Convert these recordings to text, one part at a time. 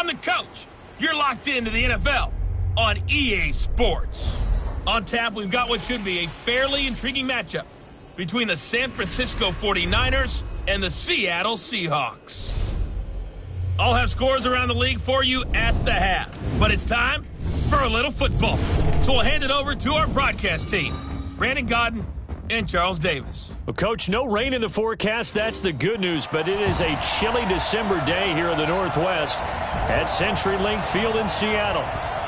I'm the coach. You're locked into the NFL on EA Sports. On tap, we've got what should be a fairly intriguing matchup between the San Francisco 49ers and the Seattle Seahawks. I'll have scores around the league for you at the half, but it's time for a little football. So we'll hand it over to our broadcast team, Brandon Godden and Charles Davis. Well, Coach, no rain in the forecast. That's the good news, but it is a chilly December day here in the Northwest at CenturyLink Field in Seattle.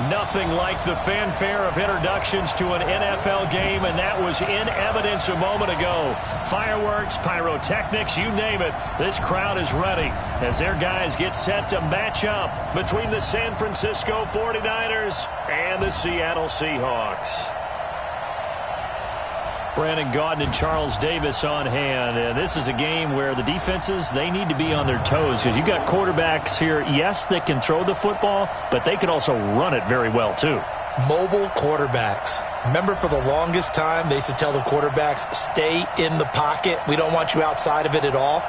Nothing like the fanfare of introductions to an NFL game, and that was in evidence a moment ago. Fireworks, pyrotechnics, you name it. This crowd is ready as their guys get set to match up between the San Francisco 49ers and the Seattle Seahawks. Brandon Gaudin and Charles Davis on hand. And this is a game where the defenses, they need to be on their toes because you've got quarterbacks here, yes, that can throw the football, but they can also run it very well, too. Mobile quarterbacks. Remember, for the longest time, they used to tell the quarterbacks, stay in the pocket. We don't want you outside of it at all.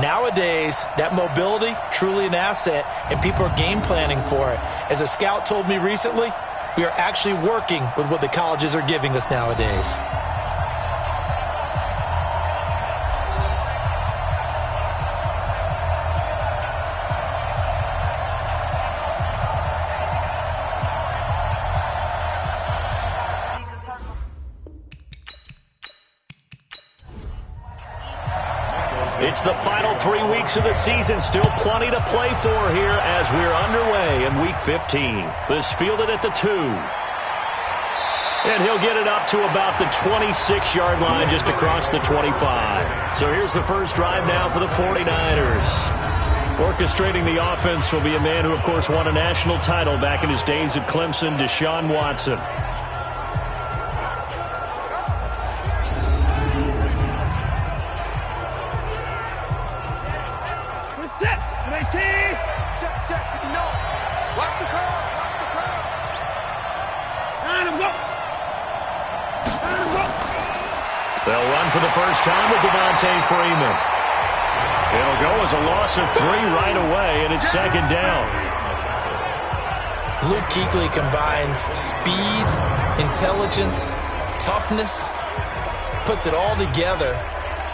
Nowadays, that mobility, truly an asset, and people are game planning for it. As a scout told me recently, we are actually working with what the colleges are giving us nowadays. It's the final 3 weeks of the season. Still plenty to play for here as we're underway in Week 15. This fielded at the 2. And he'll get it up to about the 26-yard line just across the 25. So here's the first drive now for the 49ers. Orchestrating the offense will be a man who, of course, won a national title back in his days at Clemson, Deshaun Watson. They'll run for the first time with Devontae Freeman. It'll go as a loss of 3 right away, and it's second down. Luke Kuechly combines speed, intelligence, toughness, puts it all together.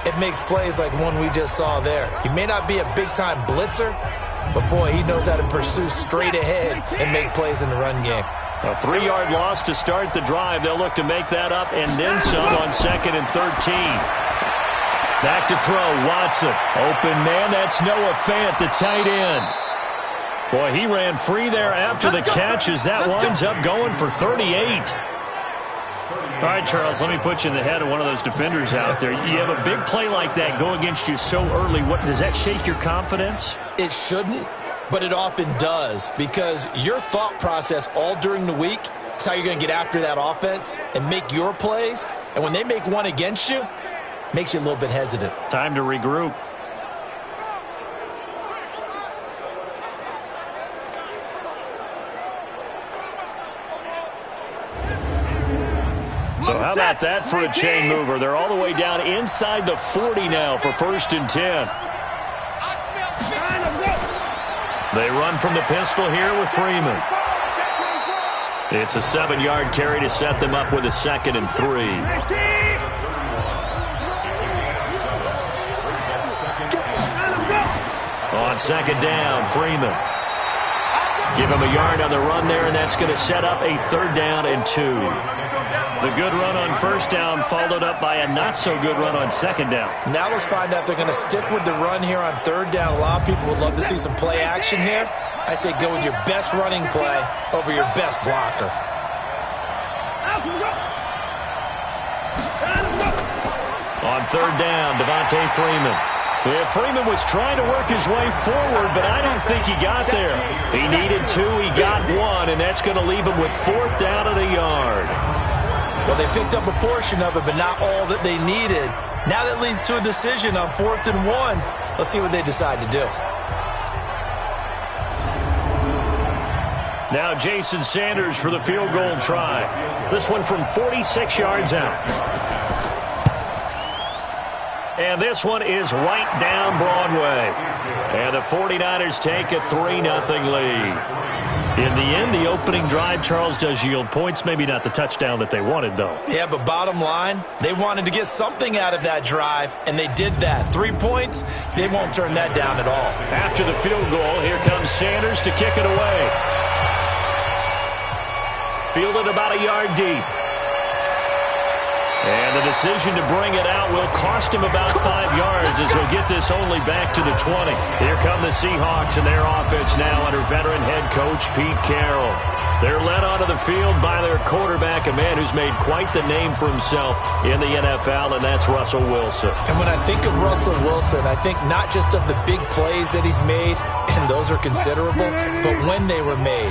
It makes plays like one we just saw there. He may not be a big-time blitzer, but, boy, he knows how to pursue straight ahead and make plays in the run game. A 3-yard loss to start the drive. They'll look to make that up and then some on 2nd and 13. Back to throw, Watson. Open man, that's Noah Fant, the tight end. Boy, he ran free there after the catch as that winds up going for 38. All right, Charles, let me put you in the head of one of those defenders out there. You have a big play like that go against you so early. What does that shake your confidence? It shouldn't. But it often does, because your thought process all during the week is how you're going to get after that offense and make your plays. And when they make one against you, it makes you a little bit hesitant. Time to regroup. So how about that for a chain mover? They're all the way down inside the 40 now for 1st and 10. They run from the pistol here with Freeman. It's a 7-yard carry to set them up with a 2nd and 3. On 2nd down, Freeman. Give him a yard on the run there, and that's going to set up a 3rd down and 2. The good run on 1st down followed up by a not-so-good run on 2nd down. Now let's find out if they're going to stick with the run here on 3rd down. A lot of people would love to see some play action here. I say go with your best running play over your best blocker. On 3rd down, Devontae Freeman. Yeah, Freeman was trying to work his way forward, but I don't think he got there. He needed 2, he got 1, and that's going to leave him with 4th down and a yard. Well, they picked up a portion of it, but not all that they needed. Now that leads to a decision on 4th and 1. Let's see what they decide to do. Now Jason Sanders for the field goal try. This one from 46 yards out. And this one is right down Broadway. And the 49ers take a 3-0 lead. In the end, the opening drive, Charles, does yield points. Maybe not the touchdown that they wanted, though. Yeah, but bottom line, they wanted to get something out of that drive, and they did that. 3 points, they won't turn that down at all. After the field goal, here comes Sanders to kick it away. Fielded about a yard deep. And the decision to bring it out will cost him about 5 yards as he'll get this only back to the 20. Here come the Seahawks and their offense now under veteran head coach Pete Carroll. They're led onto the field by their quarterback, a man who's made quite the name for himself in the NFL, and that's Russell Wilson. And when I think of Russell Wilson, I think not just of the big plays that he's made, and those are considerable, but when they were made.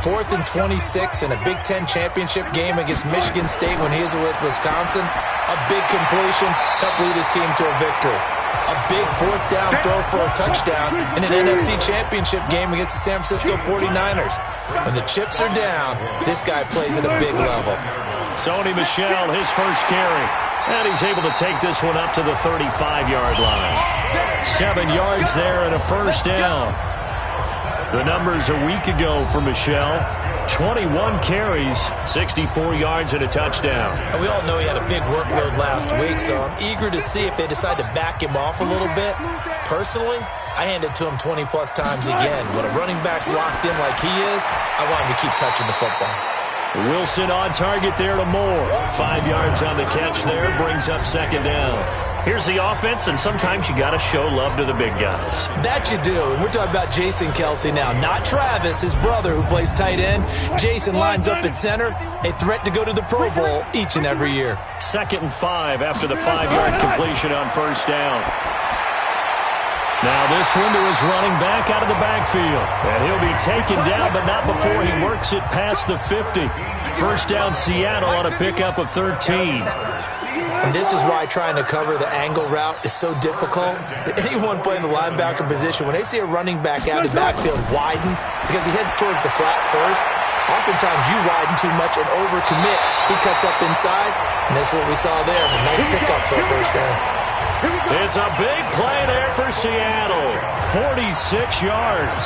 4th and 26 in a Big Ten championship game against Michigan State when he was with Wisconsin. A big completion helped lead his team to a victory. A big 4th down throw for a touchdown in an NFC championship game against the San Francisco 49ers. When the chips are down, this guy plays at a big level. Sony Michel, his first carry. And he's able to take this one up to the 35-yard line. 7 yards there and a first down. The numbers a week ago for Michel, 21 carries, 64 yards and a touchdown. And we all know he had a big workload last week, so I'm eager to see if they decide to back him off a little bit. Personally, I hand it to him 20-plus times again. When a running back's locked in like he is, I want him to keep touching the football. Wilson on target there to Moore. 5 yards on the catch there, brings up second down. Here's the offense, and sometimes you got to show love to the big guys. That you do, and we're talking about Jason Kelce now, not Travis, his brother, who plays tight end. Jason lines up at center, a threat to go to the Pro Bowl each and every year. 2nd and 5 after the 5-yard completion on first down. Now this one to his running back out of the backfield. And he'll be taken down, but not before he works it past the 50. First down Seattle on a pickup of 13. And this is why trying to cover the angle route is so difficult. Anyone playing the linebacker position, when they see a running back out of the backfield widen, because he heads towards the flat first, oftentimes you widen too much and overcommit. He cuts up inside, and that's what we saw there. A nice pickup for a first down. It's a big play there for Seattle. 46 yards.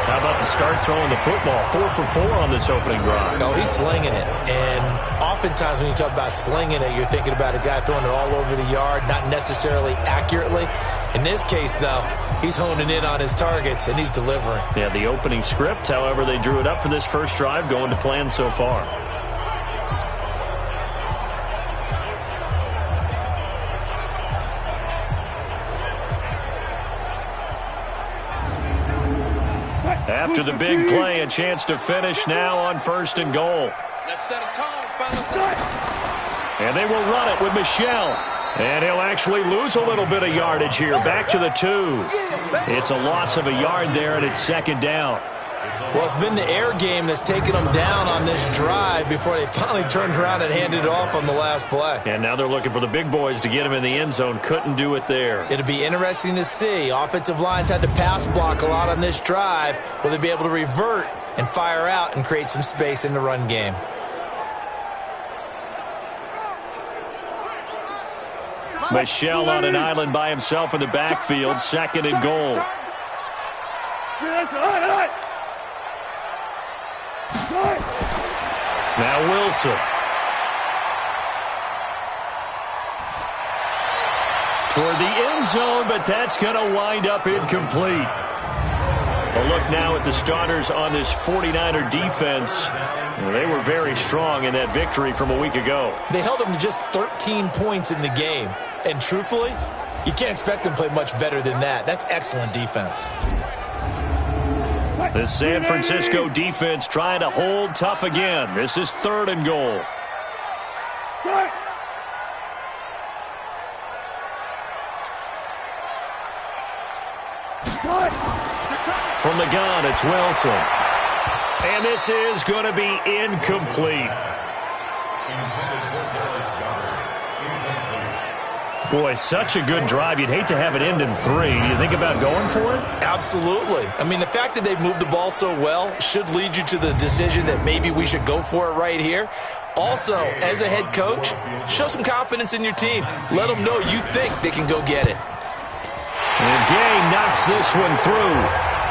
How about the start throwing the football? 4 for 4 on this opening drive. No, he's slinging it. And oftentimes when you talk about slinging it, you're thinking about a guy throwing it all over the yard, not necessarily accurately. In this case, though, he's honing in on his targets, and he's delivering. Yeah, the opening script, however, they drew it up for this first drive, going to plan so far. After the big play, a chance to finish now on 1st and goal. Let's set a tone, fellas. And they will run it with Michel. And he'll actually lose a little bit of yardage here. Back to the 2. It's a loss of a yard there, and it's 2nd down. Well, it's been the air game that's taken them down on this drive before they finally turned around and handed it off on the last play. And now they're looking for the big boys to get him in the end zone. Couldn't do it there. It'll be interesting to see. Offensive lines had to pass block a lot on this drive. Will they be able to revert and fire out and create some space in the run game? Michel on an island by himself in the backfield. 2nd and goal. Now Wilson. Toward the end zone, but that's going to wind up incomplete. A look now at the starters on this 49er defense. They were very strong in that victory from a week ago. They held them to just 13 points in the game. And truthfully, you can't expect them to play much better than that. That's excellent defense. The San Francisco defense trying to hold tough again. This is 3rd and goal. From the gun, it's Wilson. And this is going to be incomplete. Boy, such a good drive. You'd hate to have it end in 3. Do you think about going for it? Absolutely. I mean, the fact that they've moved the ball so well should lead you to the decision that maybe we should go for it right here. Also, as a head coach, show some confidence in your team. Let them know you think they can go get it. And Gay knocks this one through.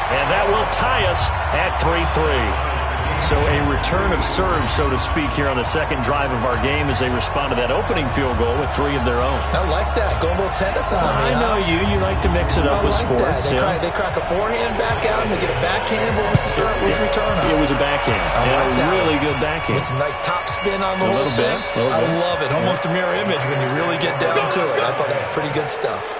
And that will tie us at 3-3. So a return of serve, so to speak, here on the second drive of our game as they respond to that opening field goal with 3 of their own. I like that. Go a little tennis on me. I know you. You like to mix it up with sports. They crack a forehand back at him. They get a backhand. What was the return on? It was a backhand. And a really good backhand. With some nice top spin on the whole thing. I love it. Almost a mirror image when you really get down to it. I thought that was pretty good stuff.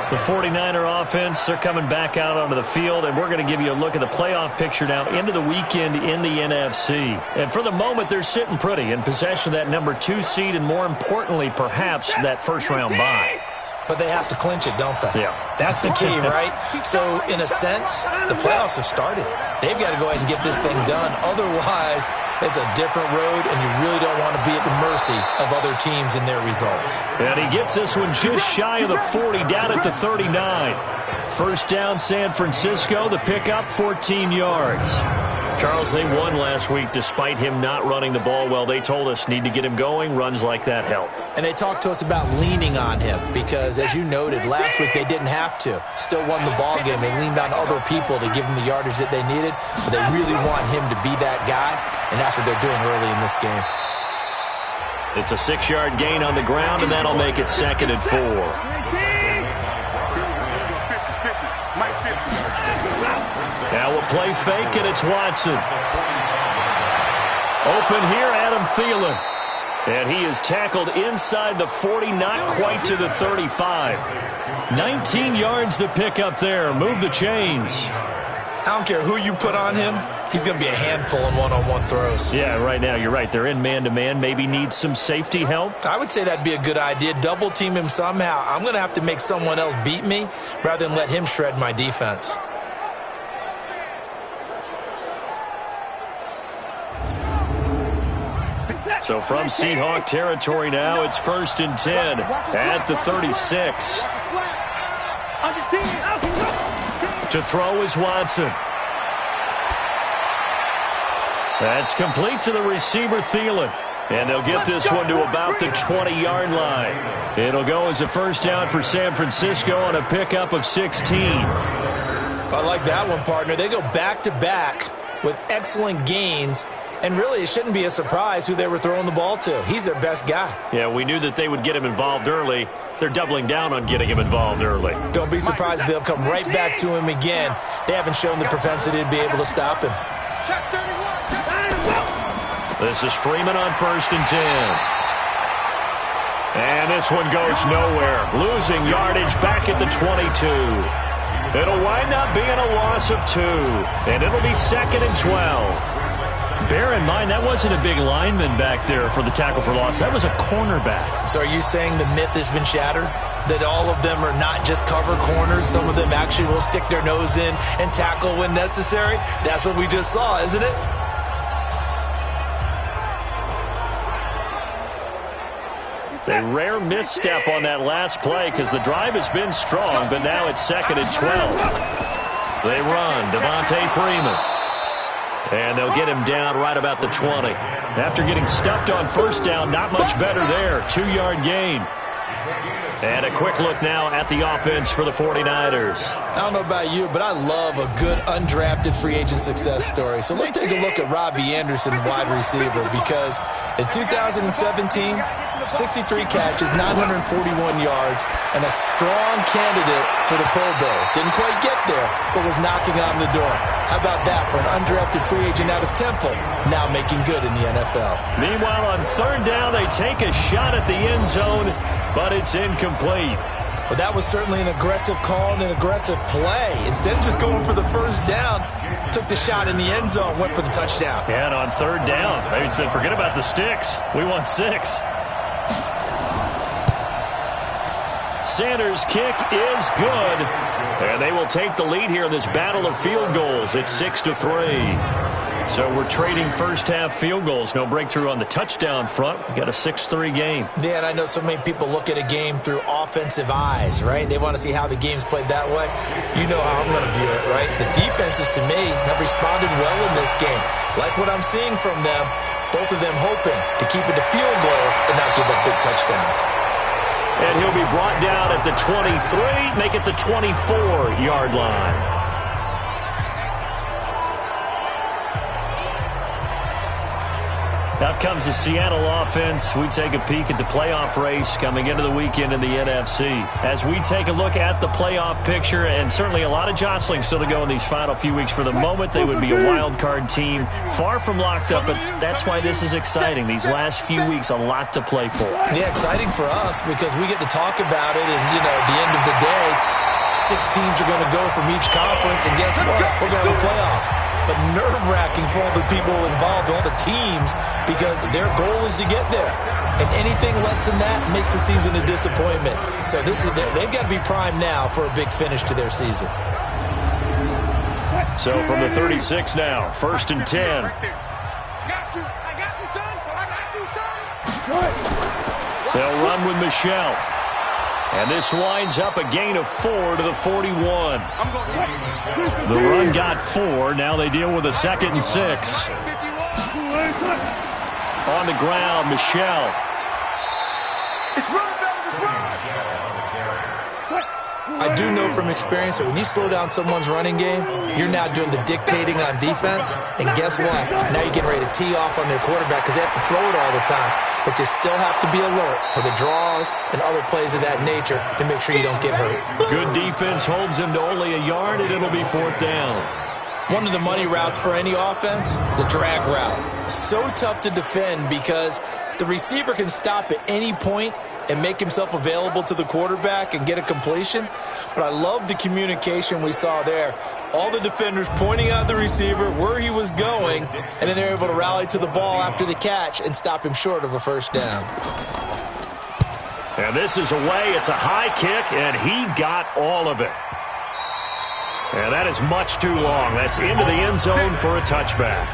The 49er offense, they're coming back out onto the field, and we're going to give you a look at the playoff picture now into the weekend in the NFC. And for the moment, they're sitting pretty in possession of that number 2 seed and, more importantly, perhaps that first-round bye. But they have to clinch it, don't they? Yeah. That's the key, right? So, in a sense, the playoffs have started. They've got to go ahead and get this thing done. Otherwise, it's a different road, and you really don't want to be at the mercy of other teams and their results. And he gets this one just shy of the 40, down at the 39. First down, San Francisco. The pickup, 14 yards. Charles, they won last week despite him not running the ball well. They told us need to get him going. Runs like that help. And they talked to us about leaning on him because, as you noted, last week they didn't have to. Still won the ball game. They leaned on other people to give them the yardage that they needed, but they really want him to be that guy, and that's what they're doing early in this game. It's a 6-yard gain on the ground, and that'll make it 2nd and 4. Now we'll play fake, and it's Watson. Open here, Adam Thielen. And he is tackled inside the 40, not quite to the 35. 19 yards to pick up there. Move the chains. I don't care who you put on him. He's going to be a handful in one-on-one throws. Yeah, right now, you're right. They're in man-to-man. Maybe need some safety help. I would say that'd be a good idea. Double team him somehow. I'm going to have to make someone else beat me rather than let him shred my defense. So from Seahawk territory now, it's 1st and 10 at the 36. To throw is Watson. That's complete to the receiver, Thielen. And they'll get this one to about the 20-yard line. It'll go as a first down for San Francisco on a pickup of 16. I like that one, partner. They go back-to-back with excellent gains. And really, it shouldn't be a surprise who they were throwing the ball to. He's their best guy. Yeah, we knew that they would get him involved early. They're doubling down on getting him involved early. Don't be surprised if they'll come right back to him again. They haven't shown the propensity to be able to stop him. This is Freeman on 1st and 10. And this one goes nowhere. Losing yardage back at the 22. It'll wind up being a loss of 2. And it'll be 2nd and 12. Bear in mind, that wasn't a big lineman back there for the tackle for loss. That was a cornerback. So are you saying the myth has been shattered? That all of them are not just cover corners? Some of them actually will stick their nose in and tackle when necessary? That's what we just saw, isn't it? A rare misstep on that last play because the drive has been strong, but now it's 2nd and 12. They run. Devontae Freeman. And they'll get him down right about the 20. After getting stuffed on first down, not much better there. 2-yard gain. And a quick look now at the offense for the 49ers. I don't know about you, but I love a good undrafted free agent success story. So let's take a look at Robbie Anderson, wide receiver, because in 2017, 63 catches, 941 yards, and a strong candidate for the Pro Bowl. Didn't quite get there, but was knocking on the door. How about that for an undrafted free agent out of Temple, now making good in the NFL? Meanwhile, on 3rd down, they take a shot at the end zone, but it's incomplete. Well, that was certainly an aggressive call and an aggressive play. Instead of just going for the first down, took the shot in the end zone, went for the touchdown. Yeah, and on 3rd down, they said, forget about the sticks. We want 6. Sanders' kick is good. And they will take the lead here in this battle of field goals. It's 6-3. So we're trading first-half field goals. No breakthrough on the touchdown front. We got a 6-3 game. Yeah, and I know so many people look at a game through offensive eyes, right? They want to see how the game's played that way. You know how I'm going to view it, right? The defenses, to me, have responded well in this game. Like what I'm seeing from them. Both of them hoping to keep it to field goals and not give up big touchdowns. And he'll be brought down at the 23, make it the 24-yard line. Out comes the Seattle offense. We take a peek at the playoff race coming into the weekend in the NFC. As we take a look at the playoff picture, and certainly a lot of jostling still to go in these final few weeks. For the moment, they would be a wild card team, far from locked up, but that's why this is exciting. These last few weeks, a lot to play for. Yeah, exciting for us because we get to talk about it, and, at the end of the day, 6 teams are going to go from each conference, and guess what? We're going to have a playoff. But nerve-wracking for all the people involved, all the teams, because their goal is to get there. And anything less than that makes the season a disappointment. So they've got to be primed now for a big finish to their season. So from the 36 now, 1st and 10. I got you, son. I got you, son. They'll run with Michelle. And this winds up a gain of 4 to the 41. The run got 4. Now they deal with a 2nd and 6. On the ground, Michelle. It's run, fellas, it's run. I do know from experience that when you slow down someone's running game, you're now doing the dictating on defense. And guess what? Now you're getting ready to tee off on their quarterback because they have to throw it all the time. But you still have to be alert for the draws and other plays of that nature to make sure you don't get hurt. Good defense holds him to only a yard, and it'll be 4th down. One of the money routes for any offense, the drag route. So tough to defend because the receiver can stop at any point and make himself available to the quarterback and get a completion. But I love the communication we saw there. All the defenders pointing out the receiver, where he was going, and then they're able to rally to the ball after the catch and stop him short of a 1st down. And this is away. It's a high kick, and he got all of it. And that is much too long. That's into the end zone for a touchback.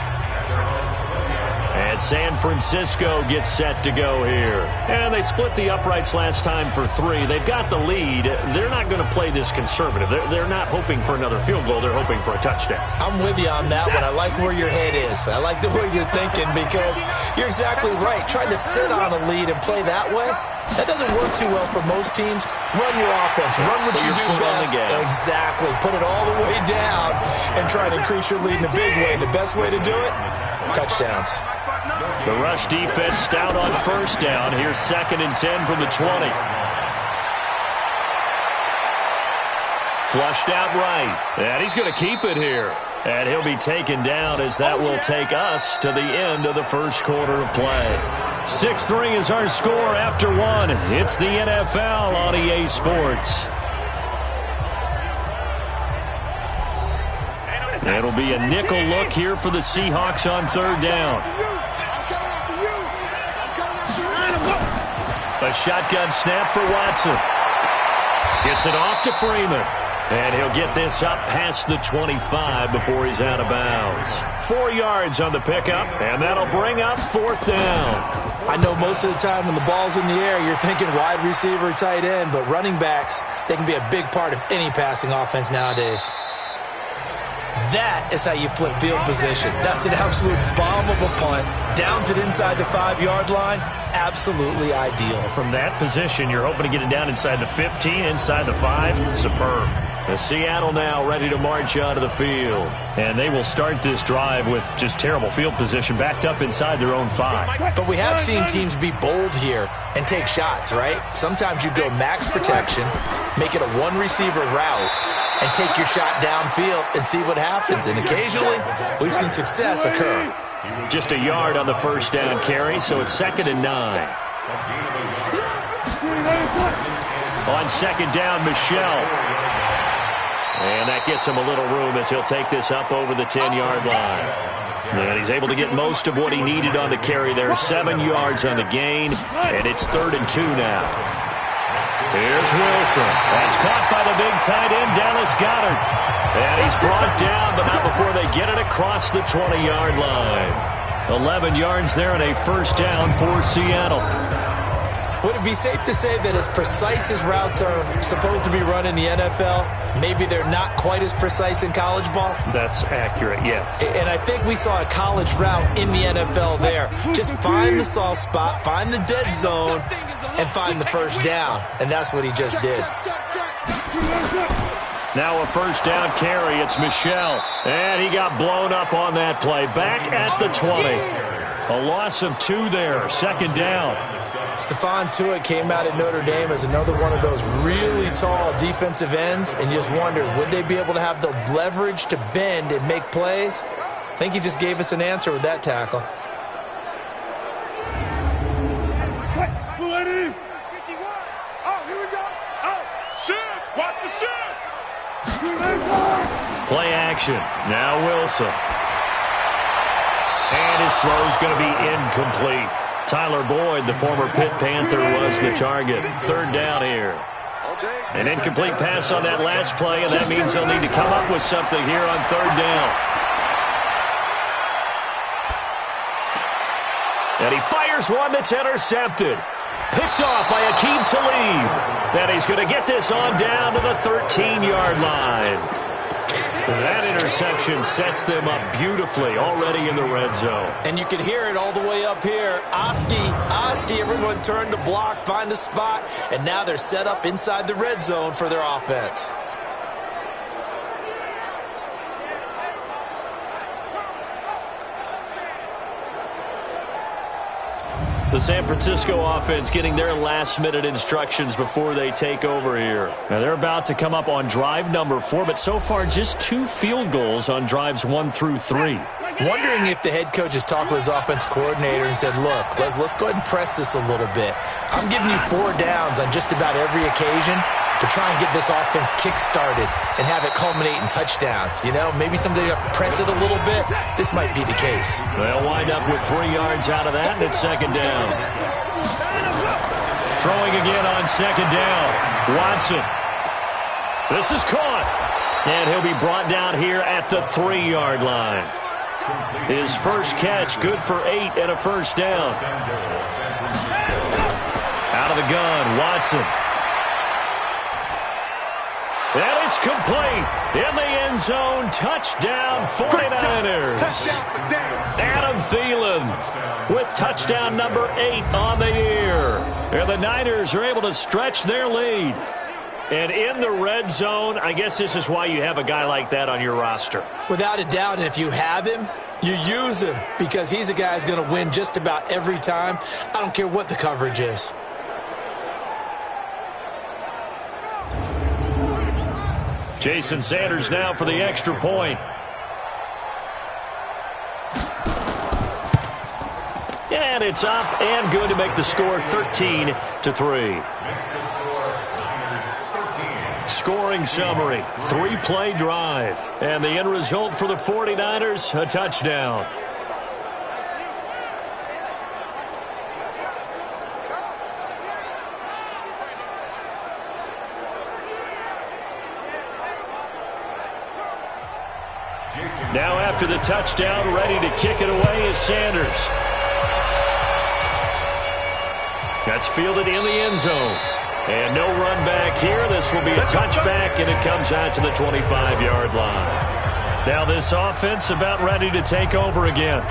And San Francisco gets set to go here. And they split the uprights last time for 3. They've got the lead. They're not going to play this conservative. They're not hoping for another field goal. They're hoping for a touchdown. I'm with you on that one. I like where your head is. I like the way you're thinking because you're exactly right. Trying to sit on a lead and play that way, that doesn't work too well for most teams. Run your offense. Run what you do best. Exactly. Put it all the way down and try to increase your lead in a big way. The best way to do it, touchdowns. The rush defense stout on 1st down. Here's 2nd and 10 from the 20. Flushed out right. And he's going to keep it here. And he'll be taken down as that will take us to the end of the 1st quarter of play. 6-3 is our score after 1. It's the NFL on EA Sports. It'll be a nickel look here for the Seahawks on 3rd down. A shotgun snap for Watson. Gets it off to Freeman. And he'll get this up past the 25 before he's out of bounds. 4 yards on the pickup, and that'll bring up 4th down. I know most of the time when the ball's in the air, you're thinking wide receiver, tight end, but running backs, they can be a big part of any passing offense nowadays. That is how you flip field position. That's an absolute bomb of a punt. Downs it inside the 5-yard line. Absolutely ideal. From that position, you're hoping to get it down inside the 15, inside the 5. Superb. The Seattle now ready to march onto the field. And they will start this drive with just terrible field position, backed up inside their own 5. But we have seen teams be bold here and take shots, right? Sometimes you go max protection, make it a 1-receiver route, and take your shot downfield and see what happens. And occasionally, we've seen success occur. Just a yard on the 1st down carry, so it's 2nd and 9. On 2nd down, Michelle. And that gets him a little room as he'll take this up over the 10-yard line. And he's able to get most of what he needed on the carry there. 7 yards on the gain, and it's 3rd and 2 now. Here's Wilson. That's caught by the big tight end, Dallas Goedert. And he's brought down, but not before they get it across the 20-yard line. 11 yards there and a 1st down for Seattle. Would have be safe to say that as precise as routes are supposed to be run in the NFL, maybe they're not quite as precise in college ball? That's accurate, yeah. And I think we saw a college route in the NFL there. Just find the soft spot, find the dead zone, and find the first down. And that's what he just did. Now a first down carry. It's Michel. And he got blown up on that play. Back at the 20. A loss of 2 there. Second down. Stephon Tuitt came out at Notre Dame as another one of those really tall defensive ends, and you just wondered, would they be able to have the leverage to bend and make plays? I think he just gave us an answer with that tackle. Oh, here we go. Oh, shift. Watch the shift. Play action. Now Wilson. And his throw's going to be incomplete. Tyler Boyd, the former Pitt Panther, was the target. Third down here. An incomplete pass on that last play, and that means they'll need to come up with something here on third down. And he fires one that's intercepted. Picked off by Akeem Talib. And he's going to get this on down to the 13-yard line. That interception sets them up beautifully already in the red zone. And you can hear it all the way up here. Oski, everyone turned to block, find a spot, and now they're set up inside the red zone for their offense. The San Francisco offense getting their last-minute instructions before they take over here. Now, they're about to come up on drive number 4, but so far just 2 field goals on drives 1 through 3. Wondering if the head coach has talked with his offense coordinator and said, look, let's go ahead and press this a little bit. I'm giving you 4 downs on just about every occasion to try and get this offense kick-started and have it culminate in touchdowns. You know, maybe someday you have to press it a little bit. This might be the case. They'll wind up with 3 yards out of that, and it's second down. Throwing again on second down. Watson. This is caught. And he'll be brought down here at the 3-yard line. His first catch, good for 8 and a first down. Out of the gun, Watson. And it's complete. In the end zone, touchdown 49ers. Adam Thielen with touchdown number 8 on the year. And the Niners are able to stretch their lead. And in the red zone, I guess this is why you have a guy like that on your roster. Without a doubt, and if you have him, you use him because he's a guy who's going to win just about every time. I don't care what the coverage is. Jason Sanders now for the extra point. And it's up and good to make the score 13-3. Scoring summary, 3-play drive. And the end result for the 49ers, a touchdown. Now after the touchdown, ready to kick it away is Sanders. That's fielded in the end zone. And no run back here. This will be a touchback, and it comes out to the 25-yard line. Now this offense about ready to take over again.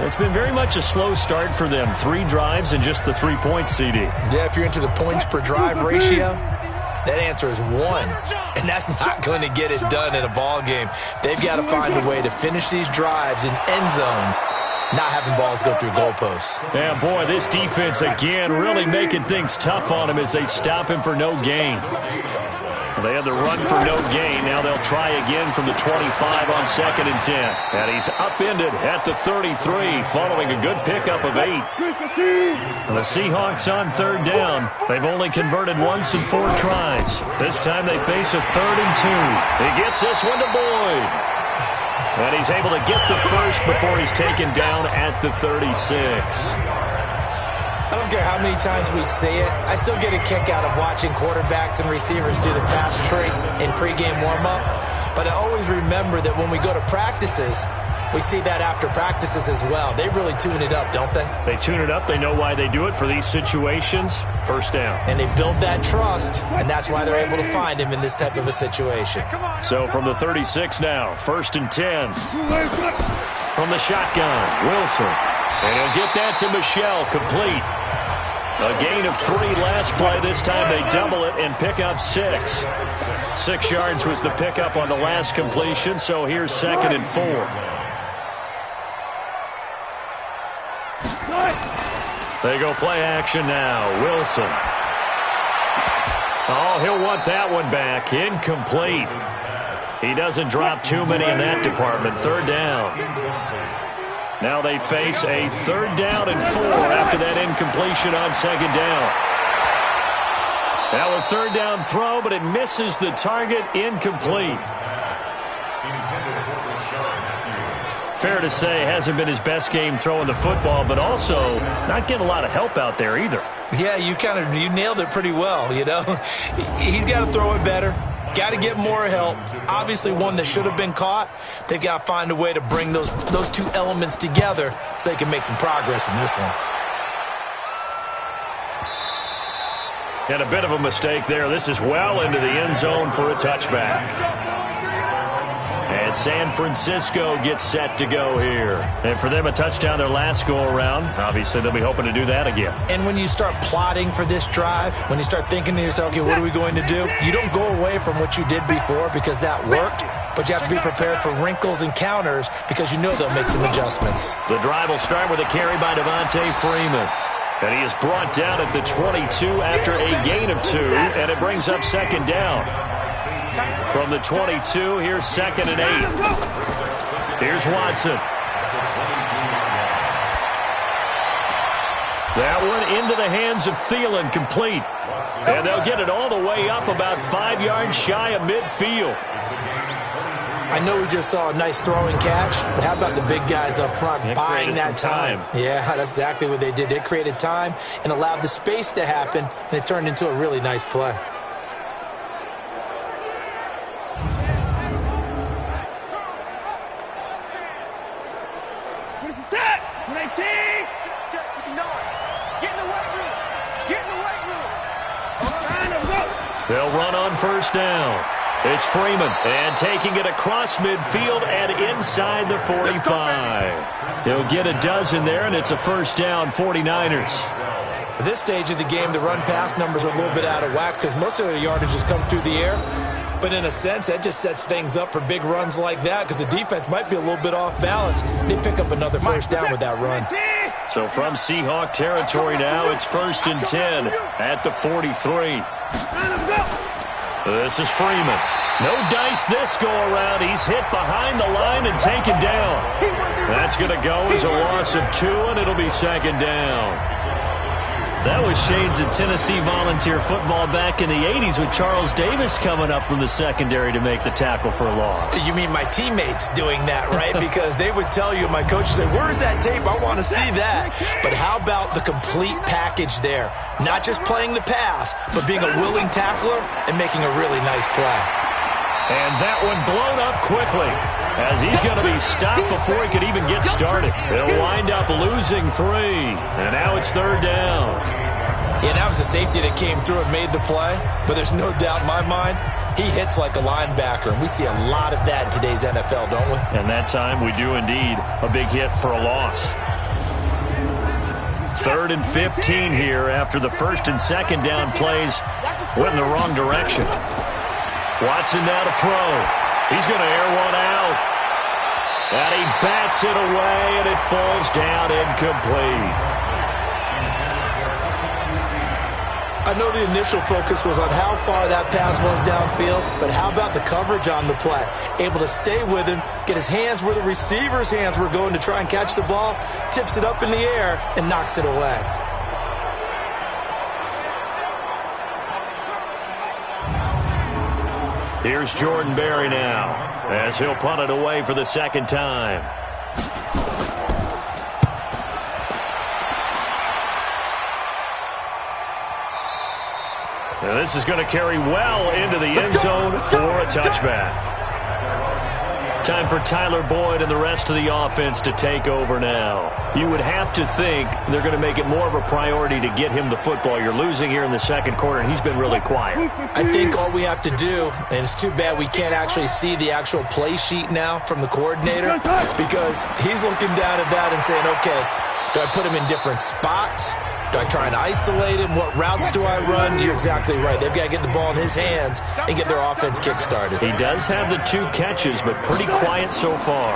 It's been very much a slow start for them. 3 drives and just the 3 points, CD. Yeah, if you're into the points per drive ratio, that answer is 1. And that's not going to get it done in a ball game. They've got to find a way to finish these drives in end zones, not having balls go through goalposts. Yeah, boy, this defense again really making things tough on him as they stop him for no gain. They had the run for no gain. Now they'll try again from the 25 on 2nd and 10. And he's upended at the 33 following a good pickup of 8. The Seahawks on 3rd down. They've only converted once in 4 tries. This time they face a 3rd and 2. He gets this one to Boyd. And he's able to get the first before he's taken down at the 36. I don't care how many times we see it. I still get a kick out of watching quarterbacks and receivers do the pass tree in pregame warm-up. But I always remember that when we go to practices, We see that after practices as well. They really tune it up, don't they? They tune it up. They know why they do it for these situations. First down. And they build that trust, and that's why they're able to find him in this type of a situation. So from the 36 now, 1st and 10. From the shotgun, Wilson. And he'll get that to Michel, complete. A gain of 3 last play. This time they double it and pick up 6. 6 yards was the pickup on the last completion, so here's 2nd and 4. They go play action now. Wilson. Oh, he'll want that one back. Incomplete. He doesn't drop too many in that department. 3rd down. Now they face a 3rd down and 4 after that incompletion on 2nd down. Now a 3rd down throw, but it misses the target. Incomplete. Fair to say, hasn't been his best game throwing the football, but also not getting a lot of help out there either. Yeah, you nailed it pretty well, you know. He's got to throw it better. Got to get more help. Obviously one that should have been caught. They've got to find a way to bring those two elements together so they can make some progress in this one. And a bit of a mistake there. This is well into the end zone for a touchback. And San Francisco gets set to go here. And for them, a touchdown their last go-around. Obviously, they'll be hoping to do that again. And when you start plotting for this drive, when you start thinking to yourself, okay, what are we going to do? You don't go away from what you did before because that worked, but you have to be prepared for wrinkles and counters because you know they'll make some adjustments. The drive will start with a carry by Devontae Freeman. And he is brought down at the 22 after a gain of 2, and it brings up 2nd down. From the 22, here's 2nd and 8. Here's Watson. That one into the hands of Thielen, complete. And they'll get it all the way up about 5 yards shy of midfield. I know we just saw a nice throwing catch, but how about the big guys up front buying that time? Yeah, that's exactly what they did. They created time and allowed the space to happen, and it turned into a really nice play. They'll run on 1st down. It's Freeman, and taking it across midfield and inside the 45. He'll get a dozen there, and it's a 1st down, 49ers. At this stage of the game, the run-pass numbers are a little bit out of whack because most of their yardage has come through the air. But in a sense, that just sets things up for big runs like that because the defense might be a little bit off balance. They pick up another 1st down with that run. So from Seahawk territory now, it's 1st and 10 at the 43. This is Freeman. No dice this go-around. He's hit behind the line and taken down. That's going to go as a loss of 2, and it'll be 2nd down. That was shades of Tennessee volunteer football back in the 80s with Charles Davis coming up from the secondary to make the tackle for a loss. You mean my teammates doing that, right? Because they would tell you, my coach would say, where's that tape? I want to see that. But how about the complete package there? Not just playing the pass, but being a willing tackler and making a really nice play. And that one blown up quickly as he's going to be stopped before he could even get started. They'll wind up losing 3, and now it's 3rd down. Yeah, that was a safety that came through and made the play, but there's no doubt in my mind he hits like a linebacker, and we see a lot of that in today's NFL, don't we? And that time we do indeed. A big hit for a loss. 3rd and 15 here after the 1st and 2nd down plays went in the wrong direction. Watson now to throw. He's going to air one out. And he bats it away, and it falls down incomplete. I know the initial focus was on how far that pass was downfield, but how about the coverage on the play? Able to stay with him, get his hands where the receiver's hands were going to try and catch the ball, tips it up in the air, and knocks it away. Here's Jordan Berry now, as he'll punt it away for the 2nd time. Now this is going to carry well into the end zone for a touchback. Time for Tyler Boyd and the rest of the offense to take over now. You would have to think they're going to make it more of a priority to get him the football. You're losing here in the second quarter, and he's been really quiet. I think all we have to do, and it's too bad we can't actually see the actual play sheet now from the coordinator, because he's looking down at that and saying, okay, do I put him in different spots? Do I try and isolate him? What routes do I run? You're exactly right. They've got to get the ball in his hands and get their offense kick-started. He does have the 2 catches, but pretty quiet so far.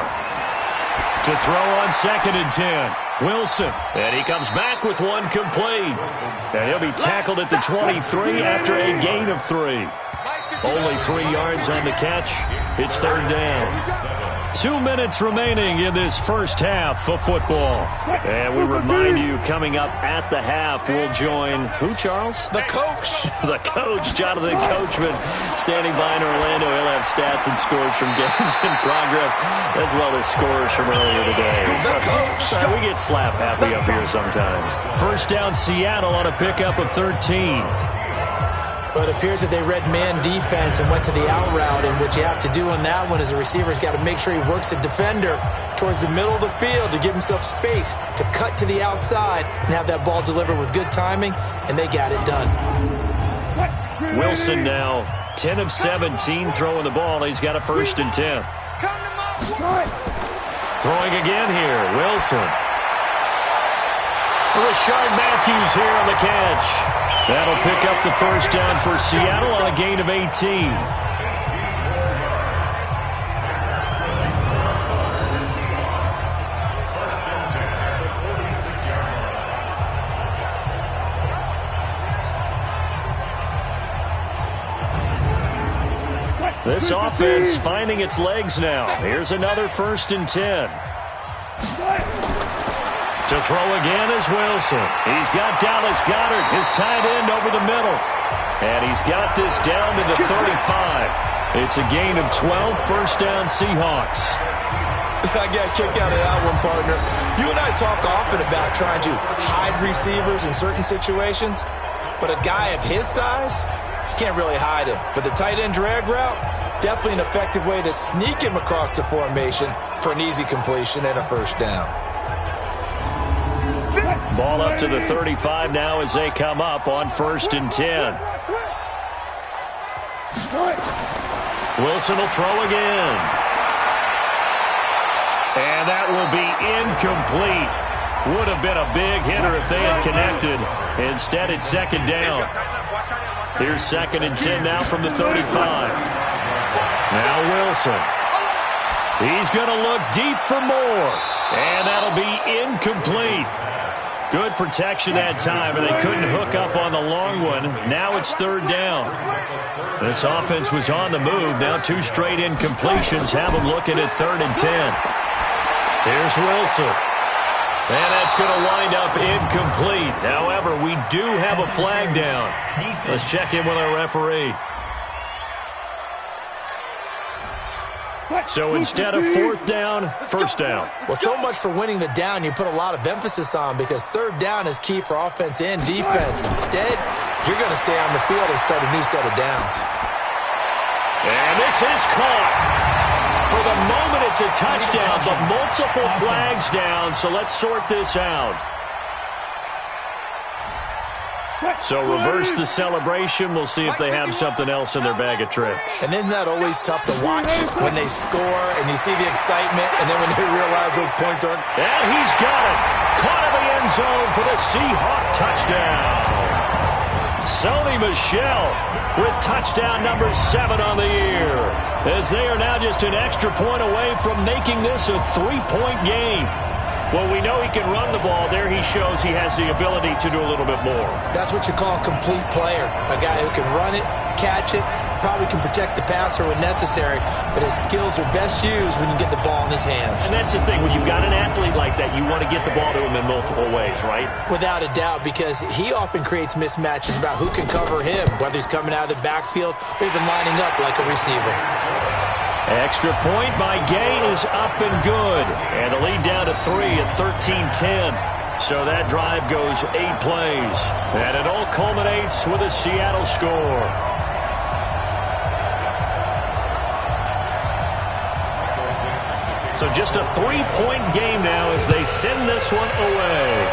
To throw on 2nd and 10. Wilson. And he comes back with one complete. And he'll be tackled at the 23 after a gain of 3. Only 3 yards on the catch. It's 3rd down. 2 minutes remaining in this first half of football. And we remind you, coming up at the half, we'll join who, Charles? The coach. The coach, Jonathan Coachman, standing by in Orlando. He'll have stats and scores from games in progress, as well as scores from earlier today. The coach. We get slap happy up here sometimes. First down, Seattle on a pickup of 13. But it appears that they read man defense and went to the out route, and what you have to do on that one is the receiver's got to make sure he works the defender towards the middle of the field to give himself space to cut to the outside and have that ball delivered with good timing, and they got it done. Wilson now 10 of 17 throwing the ball. He's got a 1st and 10. Throwing again here, Wilson. Rashard Matthews here on the catch. That'll pick up the first down for Seattle on a gain of 18. This offense finding its legs now. Here's another 1st and 10. To throw again is Wilson. He's got Dallas Goedert, his tight end, over the middle. And he's got this down to the 35. It's a gain of 12, 1st down Seahawks. I got a kick out of that one, partner. You and I talk often about trying to hide receivers in certain situations, but a guy of his size can't really hide him. But the tight end drag route, definitely an effective way to sneak him across the formation for an easy completion and a 1st down. Ball up to the 35 now as they come up on 1st and 10. Wilson will throw again. And that will be incomplete. Would have been a big hitter if they had connected. Instead, it's 2nd down. Here's 2nd and 10 now from the 35. Now Wilson. He's going to look deep for more. And that'll be incomplete. Good protection that time, and they couldn't hook up on the long one. Now it's 3rd down. This offense was on the move. Now 2 straight incompletions have them looking at 3rd and 10. Here's Wilson. And that's going to wind up incomplete. However, we do have a flag down. Let's check in with our referee. So instead of 4th down, 1st down. Well, so much for winning the down you put a lot of emphasis on, because 3rd down is key for offense and defense. Instead, you're going to stay on the field and start a new set of downs. And this is caught. For the moment, it's a touchdown, but multiple flags down, so let's sort this out. So reverse the celebration. We'll see if they have something else in their bag of tricks. And isn't that always tough to watch when they score and you see the excitement, and then when they realize those points aren't? And he's got it. Caught in the end zone for the Seahawk touchdown. Sony Michel with touchdown number 7 on the year, as they are now just an extra point away from making this a 3-point game. Well, we know he can run the ball. There he shows he has the ability to do a little bit more. That's what you call a complete player. A guy who can run it, catch it, probably can protect the passer when necessary, but his skills are best used when you get the ball in his hands. And that's the thing. When you've got an athlete like that, you want to get the ball to him in multiple ways, right? Without a doubt, because he often creates mismatches about who can cover him, whether he's coming out of the backfield or even lining up like a receiver. Extra point by Gay is up and good. And the lead down to 3 at 13-10. So that drive goes 8 plays. And it all culminates with a Seattle score. So just a 3-point game now as they send this one away.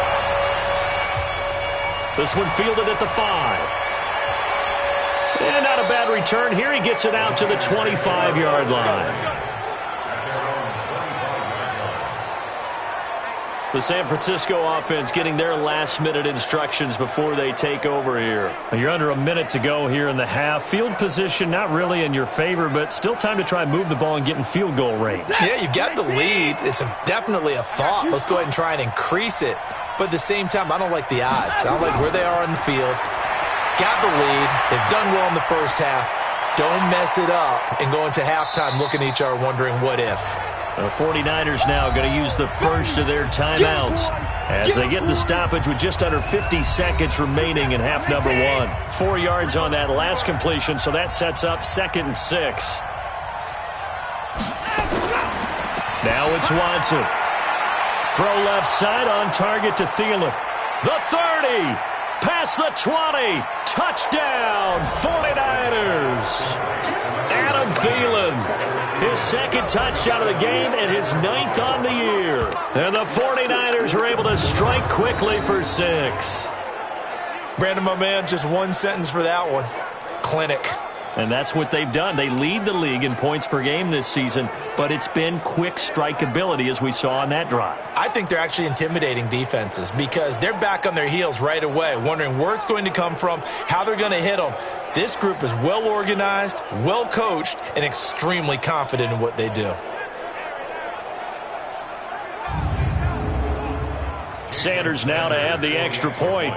This one fielded at the 5. And not a bad return here. He gets it out to the 25-yard line. The San Francisco offense getting their last-minute instructions before they take over here. You're under a minute to go here in the half. Field position not really in your favor, but still time to try and move the ball and get in field goal range. Yeah, you've got the lead. It's definitely a thought. Let's go ahead and try and increase it. But at the same time, I don't like the odds. I don't like where they are on the field. Got the lead. They've done well in the first half. Don't mess it up and go into halftime looking at each other wondering what if. The 49ers now going to use the first of their timeouts as they get the stoppage with just under 50 seconds remaining in half number 1. 4 yards on that last completion, so that sets up 2nd and 6. Now it's Watson. Throw left side on target to Thielen. The 30. Past the 20. Touchdown, 49ers. Adam Thielen. His 2nd touchdown of the game and his 9th on the year. And the 49ers are able to strike quickly for 6. Brandon, my man, just one sentence for that one. Clinic. And that's what they've done. They lead the league in points per game this season, but it's been quick strikeability as we saw on that drive. I think they're actually intimidating defenses because they're back on their heels right away, wondering where it's going to come from, how they're going to hit them. This group is well organized, well coached, and extremely confident in what they do. Sanders now to add the extra point.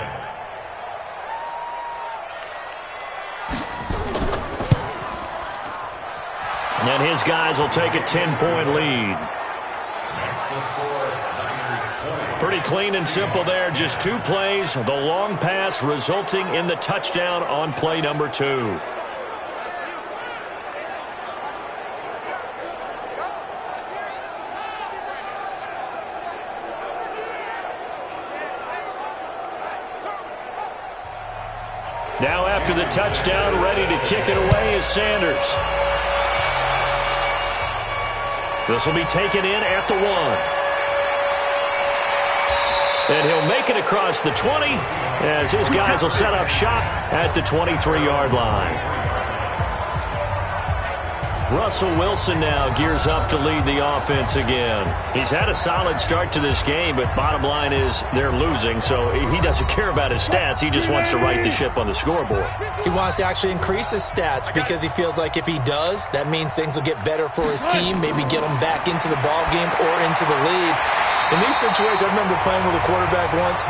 And his guys will take a 10-point lead. Pretty clean and simple there. Just 2 plays. The long pass resulting in the touchdown on play number 2. Now after the touchdown, ready to kick it away is Sanders. This will be taken in at the 1. And he'll make it across the 20 as his guys will set up shop at the 23-yard line. Russell Wilson now gears up to lead the offense again. He's had a solid start to this game, but bottom line is they're losing, so he doesn't care about his stats. He just wants to right the ship on the scoreboard. He wants to actually increase his stats because he feels like if he does, that means things will get better for his team, maybe get him back into the ball game or into the lead. In these situations, I remember playing with a quarterback once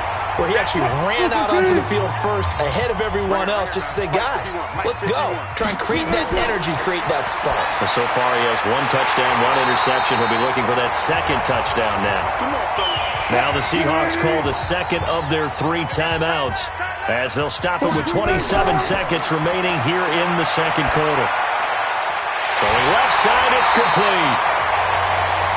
where he actually ran out onto the field first ahead of everyone else just to say, guys, let's go. Try and create that energy, create that spark. So far, he has 1 touchdown, 1 interception. He'll be looking for that 2nd touchdown now. Now the Seahawks call the 2nd of their 3 timeouts as they'll stop it with 27 seconds remaining here in the 2nd quarter. Throwing left side, it's complete.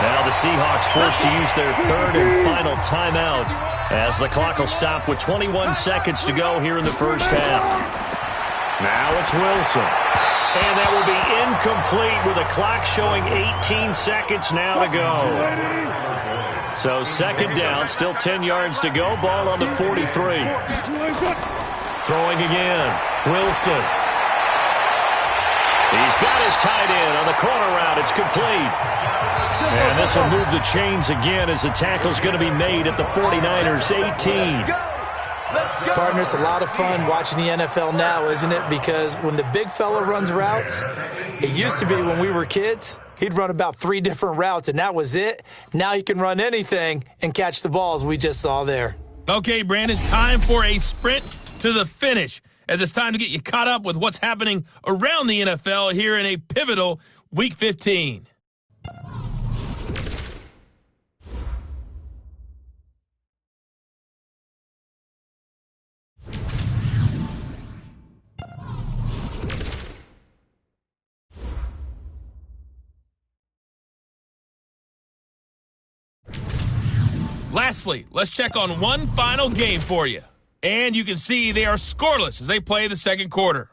Now the Seahawks forced to use their 3rd and final timeout as the clock will stop with 21 seconds to go here in the first half. Now it's Wilson. And that will be incomplete with the clock showing 18 seconds now to go. So 2nd down, still 10 yards to go. Ball on the 43. Throwing again. Wilson. He's got his tight end on the corner route. It's complete. And this will move the chains again as the tackle's going to be made at the 49ers 18. Partner, it's a lot of fun watching the NFL now, isn't it? Because when the big fella runs routes, it used to be when we were kids, he'd run about 3 different routes, and that was it. Now he can run anything and catch the balls we just saw there. Okay, Brandon, time for a sprint to the finish, as it's time to get you caught up with what's happening around the NFL here in a pivotal Week 15. Lastly, let's check on one final game for you. And you can see they are scoreless as they play the 2nd quarter.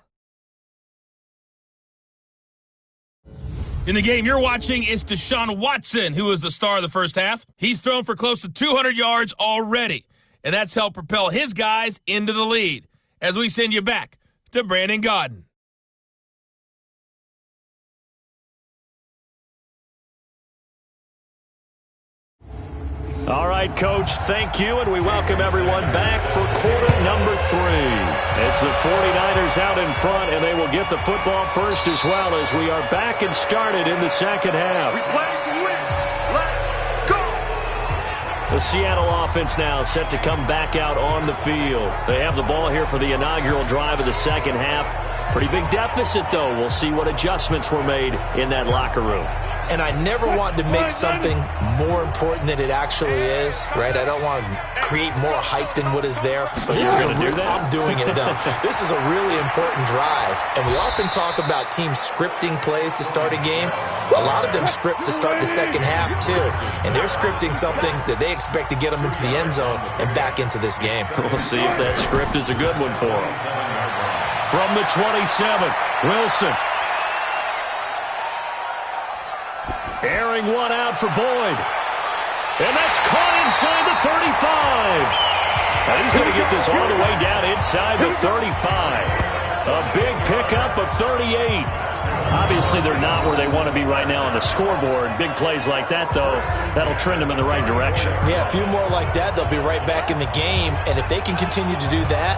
In the game you're watching, it's Deshaun Watson, who is the star of the first half. He's thrown for close to 200 yards already, and that's helped propel his guys into the lead. As we send you back to Brandon Gaudin. All right, Coach, thank you, and we welcome everyone back for quarter number 3. It's the 49ers out in front, and they will get the football first as well as we are back and started in the second half. We play to win. Let's go. The Seattle offense now set to come back out on the field. They have the ball here for the inaugural drive of the second half. Pretty big deficit, though. We'll see what adjustments were made in that locker room. And I never want to make something more important than it actually is, right? I don't want to create more hype than what is there. But this is I'm doing it, though. This is a really important drive. And we often talk about teams scripting plays to start a game. A lot of them script to start the second half, too. And they're scripting something that they expect to get them into the end zone and back into this game. We'll see if that script is a good one for them. From the 27, Wilson. Airing one out for Boyd. And that's caught inside the 35. And he's going to get this all the way down inside the 35. A big pickup of 38. Obviously, they're not where they want to be right now on the scoreboard. Big plays like that, though, that'll trend them in the right direction. Yeah, a few more like that, they'll be right back in the game. And if they can continue to do that,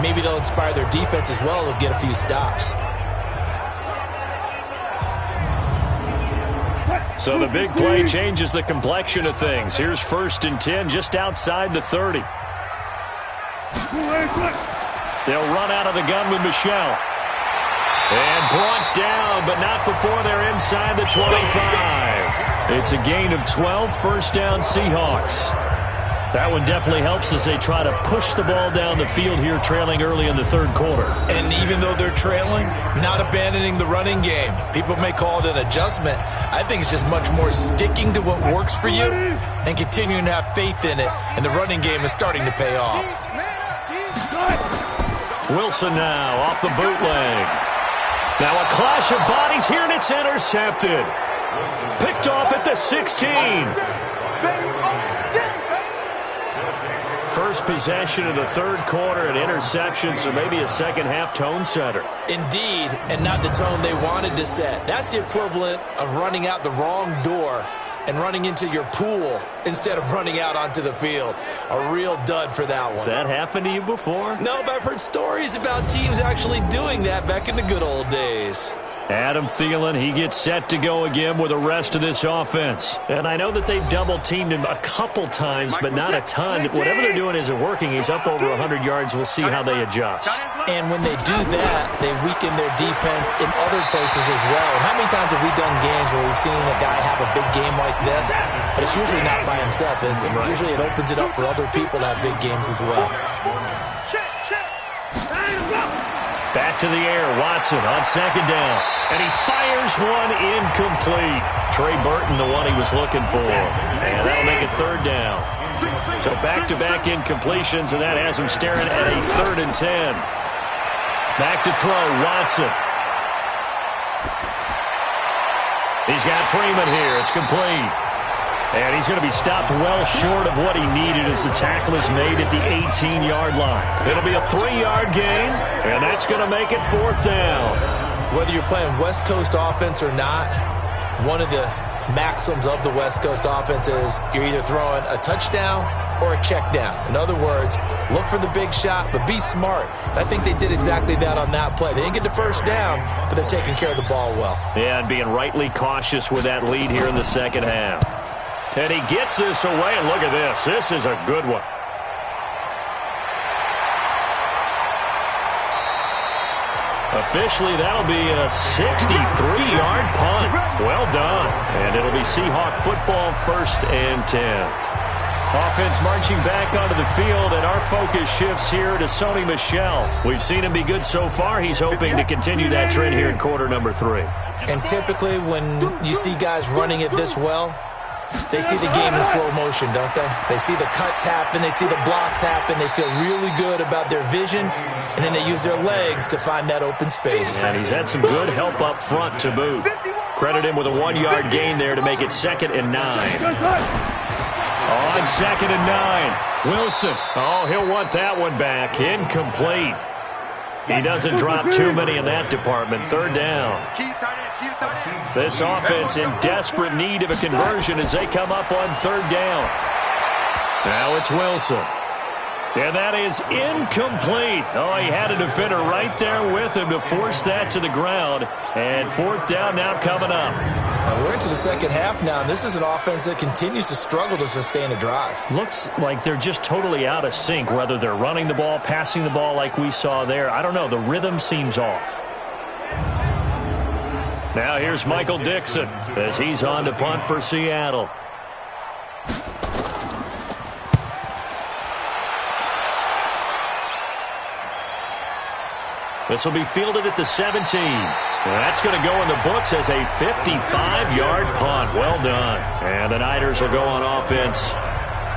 maybe they'll inspire their defense as well. They'll get a few stops. So the big play changes the complexion of things. Here's 1st and 10 just outside the 30. They'll run out of the gun with Michel. And brought down, but not before they're inside the 25. It's a gain of 12, first down Seahawks. That one definitely helps as they try to push the ball down the field here, trailing early in the third quarter. And even though they're trailing, not abandoning the running game. People may call it an adjustment. I think it's just much more sticking to what works for you and continuing to have faith in it. And the running game is starting to pay off. Wilson now off the bootleg. Now a clash of bodies here, and it's intercepted. Picked off at the 16. First possession of the third quarter, an interception, so maybe a second-half tone setter. Indeed, and not the tone they wanted to set. That's the equivalent of running out the wrong door and running into your pool instead of running out onto the field. A real dud for that one. Has that happened to you before? No, but I've heard stories about teams actually doing that back in the good old days. Adam Thielen, he gets set to go again with the rest of this offense. And I know that they've double-teamed him a couple times, but not a ton. Whatever they're doing isn't working. He's up over 100 yards. We'll see how they adjust. And when they do that, they weaken their defense in other places as well. And how many times have we done games where we've seen a guy have a big game like this? But it's usually not by himself, is it? Right. Usually it opens it up for other people to have big games as well. Back to the air, Watson on second down. And he fires one incomplete. Trey Burton, the one he was looking for. And that'll make it third down. So back-to-back incompletions, and that has him staring at a 3rd and 10. Back to throw, Watson. He's got Freeman here. It's complete. And he's going to be stopped well short of what he needed as the tackle is made at the 18-yard line. It'll be a 3-yard gain, and that's going to make it 4th down. Whether you're playing West Coast offense or not, one of the maxims of the West Coast offense is you're either throwing a touchdown or a check down. In other words, look for the big shot, but be smart. And I think they did exactly that on that play. They didn't get the first down, but they're taking care of the ball well. Yeah, and being rightly cautious with that lead here in the second half. And he gets this away, and look at this. This is a good one. Officially, that'll be a 63-yard punt. Well done. And it'll be Seahawk football, 1st and 10. Offense marching back onto the field, and our focus shifts here to Sony Michel. We've seen him be good so far. He's hoping to continue that trend here in quarter number 3. And typically when you see guys running it this well, they see the game in slow motion, don't they? They see the cuts happen. They see the blocks happen. They feel really good about their vision, and then they use their legs to find that open space. And he's had some good help up front to boot. Credit him with a 1-yard gain there to make it 2nd and 9. On 2nd and 9, Wilson. Oh, he'll want that one back. Incomplete. He doesn't drop too many in that department. 3rd down. This offense in desperate need of a conversion as they come up on 3rd down. Now it's Wilson. And that is incomplete. Oh, he had a defender right there with him to force that to the ground. And 4th down now coming up. We're into the second half now, and this is an offense that continues to struggle to sustain a drive. Looks like they're just totally out of sync, whether they're running the ball, passing the ball like we saw there. I don't know. The rhythm seems off. Now here's Michael Dixon as he's on to punt for Seattle. This will be fielded at the 17. That's going to go in the books as a 55-yard punt. Well done. And the Niners will go on offense.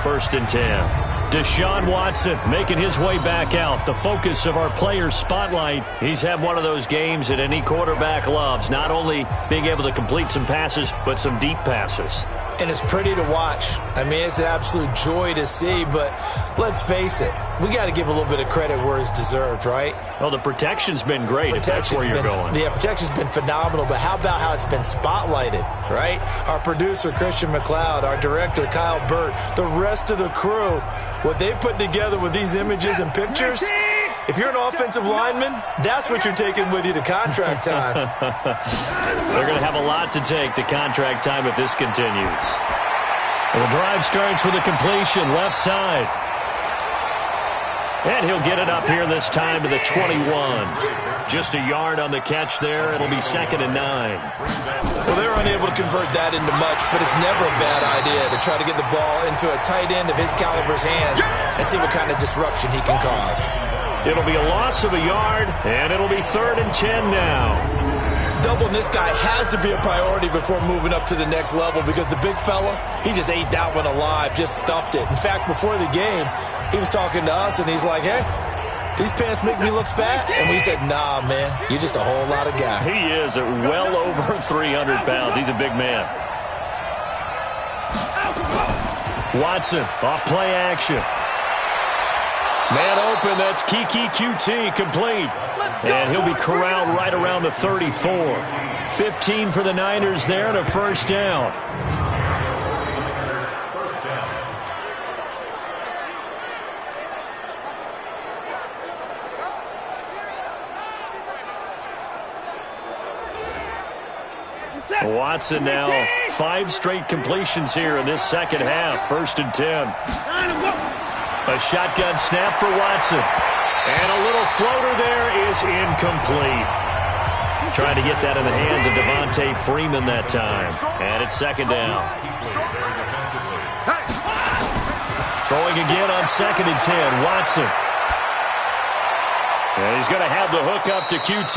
1st and 10. Deshaun Watson making his way back out. The focus of our players' spotlight. He's had one of those games that any quarterback loves. Not only being able to complete some passes, but some deep passes. And it's pretty to watch. I mean, it's an absolute joy to see, but let's face it. We got to give a little bit of credit where it's deserved, right? Well, the protection's been great, if that's where you're going. Yeah, protection's been phenomenal, but how about how it's been spotlighted, right? Our producer, Christian McLeod, our director, Kyle Burt, the rest of the crew, what they put together with these images and pictures, if you're an offensive lineman, that's what you're taking with you to contract time. They're going to have a lot to take to contract time if this continues. And the drive starts with a completion left side. And he'll get it up here this time to the 21. Just a yard on the catch there. It'll be 2nd and 9. Well, they're unable to convert that into much, but it's never a bad idea to try to get the ball into a tight end of his caliber's hands and see what kind of disruption he can cause. It'll be a loss of a yard, and it'll be 3rd and 10 now. Doubling this guy has to be a priority before moving up to the next level because the big fella, he just ate that one alive, just stuffed it. In fact, before the game, he was talking to us, and he's like, hey, these pants make me look fat. And we said, nah, man, you're just a whole lot of guy. He is at well over 300 pounds. He's a big man. Watson, off play action. Man open, that's Kiki QT, complete. And he'll be corralled right around the 34. 15 for the Niners there and a 1st down. Watson now, 5 straight completions here in this second half. 1st and 10. A shotgun snap for Watson. And a little floater there is incomplete. Trying to get that in the hands of Devontae Freeman that time. And it's 2nd down. Throwing again on 2nd and 10. Watson. And he's going to have the hook up to QT.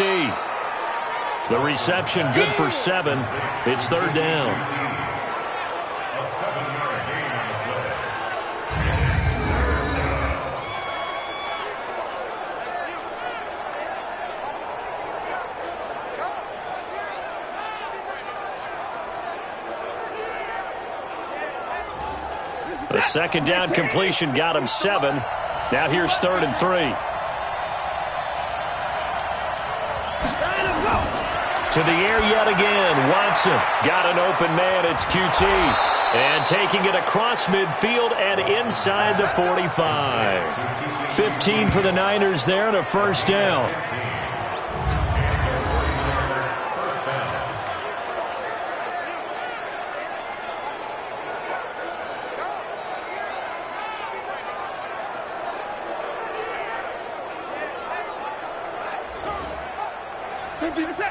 The reception good for 7. It's 3rd down. The 2nd down completion got him 7. Now here's 3rd and 3. To the air yet again. Watson got an open man. It's QT. And taking it across midfield and inside the 45. 15 for the Niners there and a 1st down.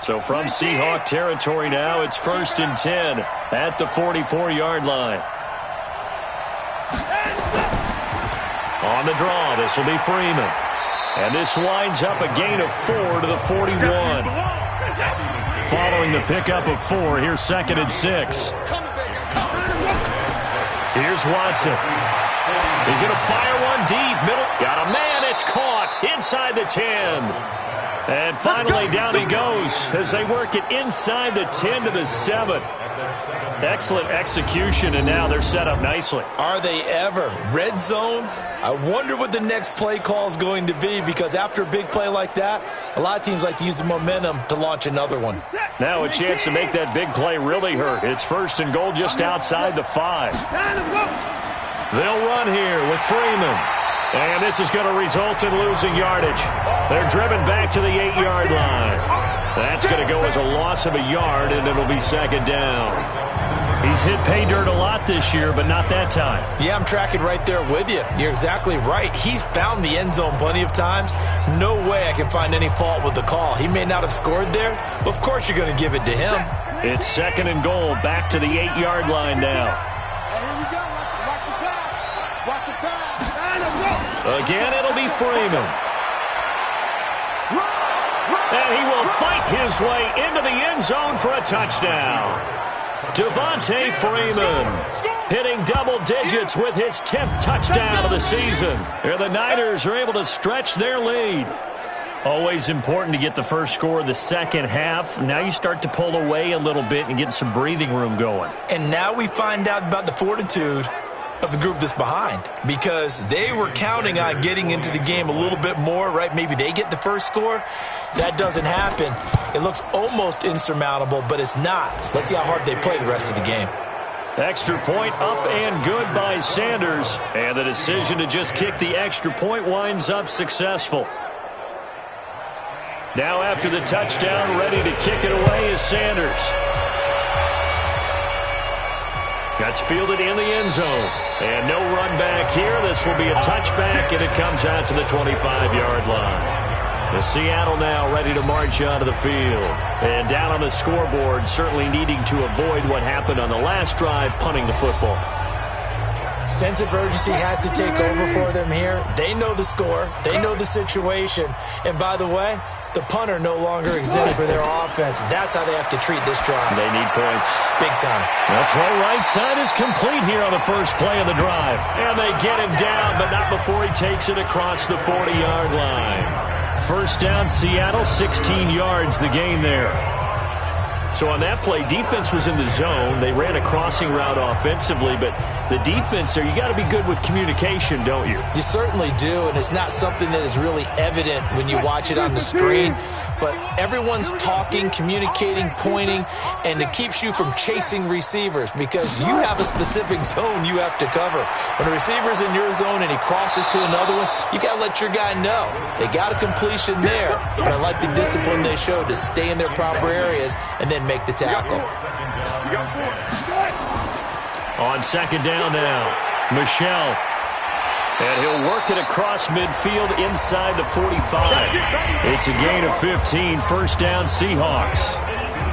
So from Seahawk territory now, it's 1st and 10 at the 44-yard line. On the draw, this will be Freeman. And this winds up a gain of 4 to the 41. Following the pickup of 4, here's 2nd and 6. Here's Watson. He's going to fire one deep. Middle. Got a man. It's caught inside the 10. And finally, down he goes as they work it inside the 10 to the 7. Excellent execution, and now they're set up nicely. Are they ever? Red zone? I wonder what the next play call is going to be, because after a big play like that, a lot of teams like to use the momentum to launch another one. Now a chance to make that big play really hurt. It's 1st and goal just outside the 5. They'll run here with Freeman. And this is going to result in losing yardage. They're driven back to the 8-yard line. That's going to go as a loss of a yard, and it'll be 2nd down. He's hit pay dirt a lot this year, but not that time. Yeah, I'm tracking right there with you. You're exactly right. He's found the end zone plenty of times. No way I can find any fault with the call. He may not have scored there, but of course you're going to give it to him. It's 2nd and goal, back to the 8-yard line now. Here we go. Watch the pass. Watch the pass. Again, it'll be Freeman. And he will fight his way into the end zone for a touchdown. Devontae Freeman hitting double digits with his 10th touchdown of the season. Here the Niners are able to stretch their lead. Always important to get the first score of the second half. Now you start to pull away a little bit and get some breathing room going. And now we find out about the fortitude of the group that's behind, because they were counting on getting into the game a little bit more, right? Maybe they get the first score. That doesn't happen. It looks almost insurmountable, but it's not. Let's see how hard they play the rest of the game. Extra point up and good by Sanders. And the decision to just kick the extra point winds up successful. Now after the touchdown, ready to kick it away is Sanders. That's fielded in the end zone. And no run back here. This will be a touchback, and it comes out to the 25-yard line. The Seattle now ready to march onto the field. And down on the scoreboard, certainly needing to avoid what happened on the last drive, punting the football. Sense of urgency has to take over for them here. They know the score. They know the situation. And by the way, the punter no longer exists for their offense. That's how they have to treat this drive. They need points. Big time. The throw right side is complete here on the first play of the drive. And they get him down, but not before he takes it across the 40-yard line. First down, Seattle, 16 yards the gain there. So on that play, defense was in the zone. They ran a crossing route offensively, but the defense there, you got to be good with communication, don't you? You certainly do, and it's not something that is really evident when you watch it on the screen. But everyone's talking, communicating, pointing, and it keeps you from chasing receivers because you have a specific zone you have to cover. When a receiver's in your zone and he crosses to another one, you got to let your guy know. They got a completion there, but I like the discipline they showed to stay in their proper areas and then make the tackle. On second down now, Michel. And he'll work it across midfield inside the 45. It's a gain of 15. First down, Seahawks.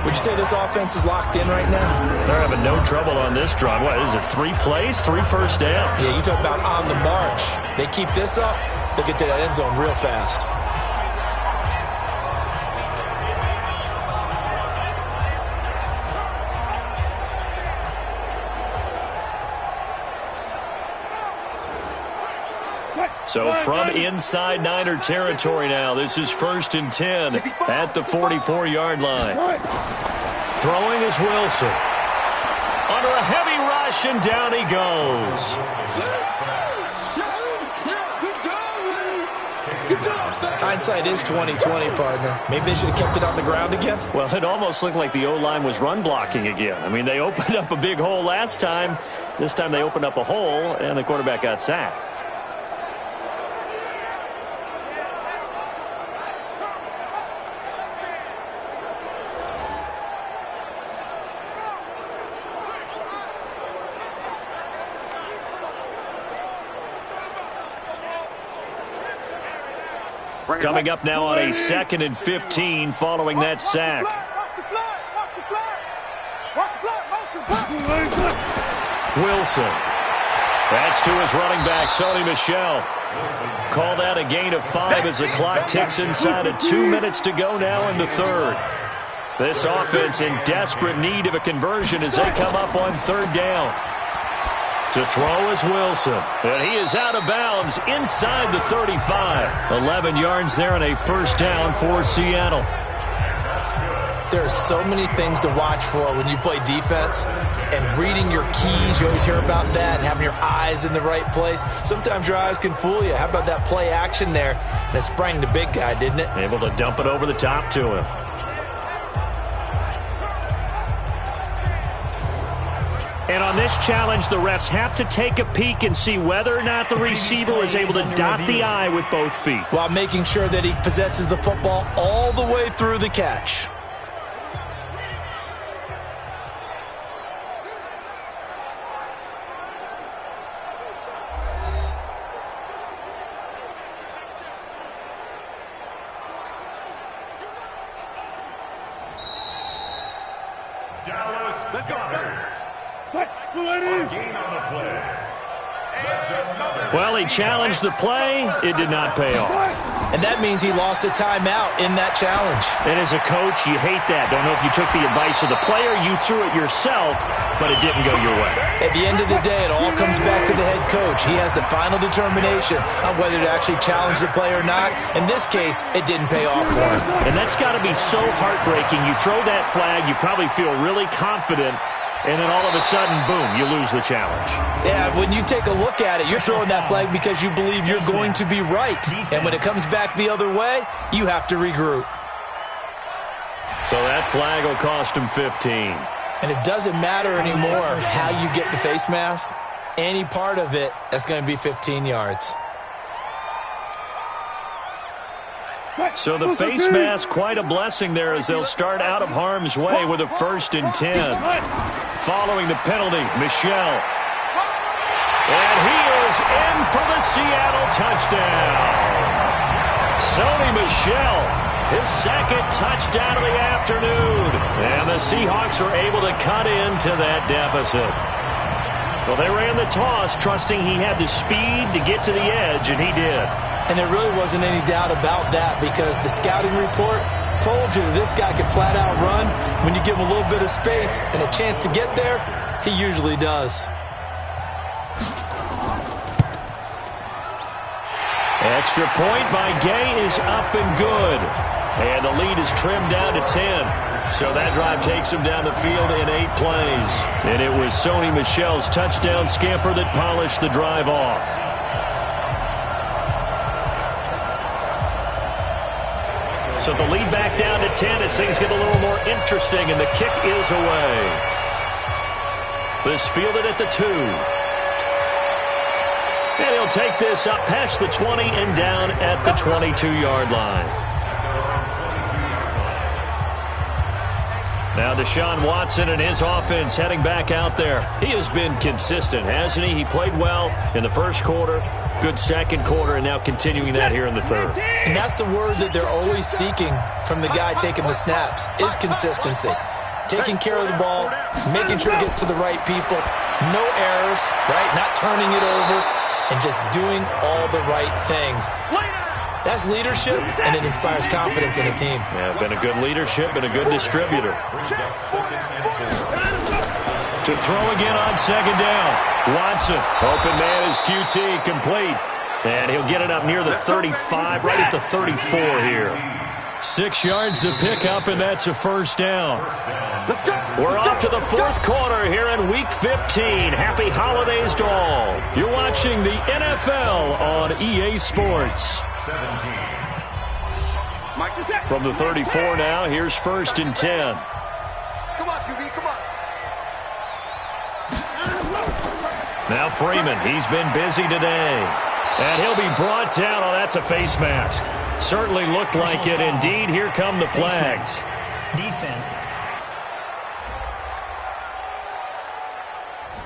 Would you say this offense is locked in right now? They're having no trouble on this drive. What is it, 3 plays, 3 first downs? Yeah, you talk about on the march. They keep this up, they'll get to that end zone real fast. So from inside Niner territory now, this is 1st and 10 at the 44-yard line. Throwing is Wilson. Under a heavy rush, and down he goes. Hindsight is 20/20, partner. Maybe they should have kept it on the ground again. Well, it almost looked like the O-line was run blocking again. I mean, they opened up a big hole last time. This time they opened up a hole, and the quarterback got sacked. Coming up now on a 2nd and 15 following that sack. Wilson. That's to his running back, Sony Michel. Call that a gain of 5 as the clock ticks inside of 2 minutes to go now in the third. This offense in desperate need of a conversion as they come up on 3rd down. To throw is Wilson. And he is out of bounds inside the 35. 11 yards there and a first down for Seattle. There are so many things to watch for when you play defense, and reading your keys, you always hear about that, and having your eyes in the right place. Sometimes your eyes can fool you. How about that play action there? And it sprang the big guy, didn't it? Able to dump it over the top to him. And on this challenge, the refs have to take a peek and see whether or not the receiver was able to dot the I with both feet, while making sure that he possesses the football all the way through the catch. Let's go. Well, he challenged the play. It did not pay off. And that means he lost a timeout in that challenge. And as a coach, you hate that. Don't know if you took the advice of the player, you threw it yourself, but it didn't go your way. At the end of the day, it all comes back to the head coach. He has the final determination on whether to actually challenge the play or not. In this case, it didn't pay off for him. And that's got to be so heartbreaking. You throw that flag, you probably feel really confident, and then all of a sudden, boom, you lose the challenge. Yeah, when you take a look at it, you're throwing that flag because you believe you're going to be right. And when it comes back the other way, you have to regroup. So that flag will cost him 15. And it doesn't matter anymore how you get the face mask. Any part of it, that's going to be 15 yards. So the face mask, quite a blessing there as they'll start out of harm's way with a 1st and 10. Following the penalty, Michel. And he is in for the Seattle touchdown. Sony Michel, his 2nd touchdown of the afternoon. And the Seahawks are able to cut into that deficit. Well, they ran the toss, trusting he had the speed to get to the edge, and he did. And there really wasn't any doubt about that because the scouting report told you this guy could flat out run. When you give him a little bit of space and a chance to get there, he usually does. Extra point by Gay is up and good. And the lead is trimmed down to 10. So that drive takes him down the field in 8 plays. And it was Sony Michel's touchdown scamper that polished the drive off. So the lead back down to 10 as things get a little more interesting, and the kick is away. This fielded at the 2. And he'll take this up past the 20 and down at the 22-yard line. Now Deshaun Watson and his offense heading back out there. He has been consistent, hasn't he? He played well in the first quarter, good second quarter, and now continuing that here in the third. And that's the word that they're always seeking from the guy taking the snaps, is consistency. Taking care of the ball, making sure it gets to the right people, no errors, right? Not turning it over, and just doing all the right things. That's leadership, and it inspires confidence in a team. Yeah, been a good leadership and a good distributor. To throw again on 2nd down. Watson, open man is QT, complete. And he'll get it up near the 35, right at the 34 here. 6 yards to pick up, and that's a 1st down. We're off to the 4th quarter here in Week 15. Happy holidays to all. You're watching the NFL on EA Sports. From the 34 now, here's 1st and 10. Come on, QB, come on. Now Freeman, he's been busy today. And he'll be brought down. Oh, that's a face mask. Certainly looked like it. Indeed, here come the flags. Defense.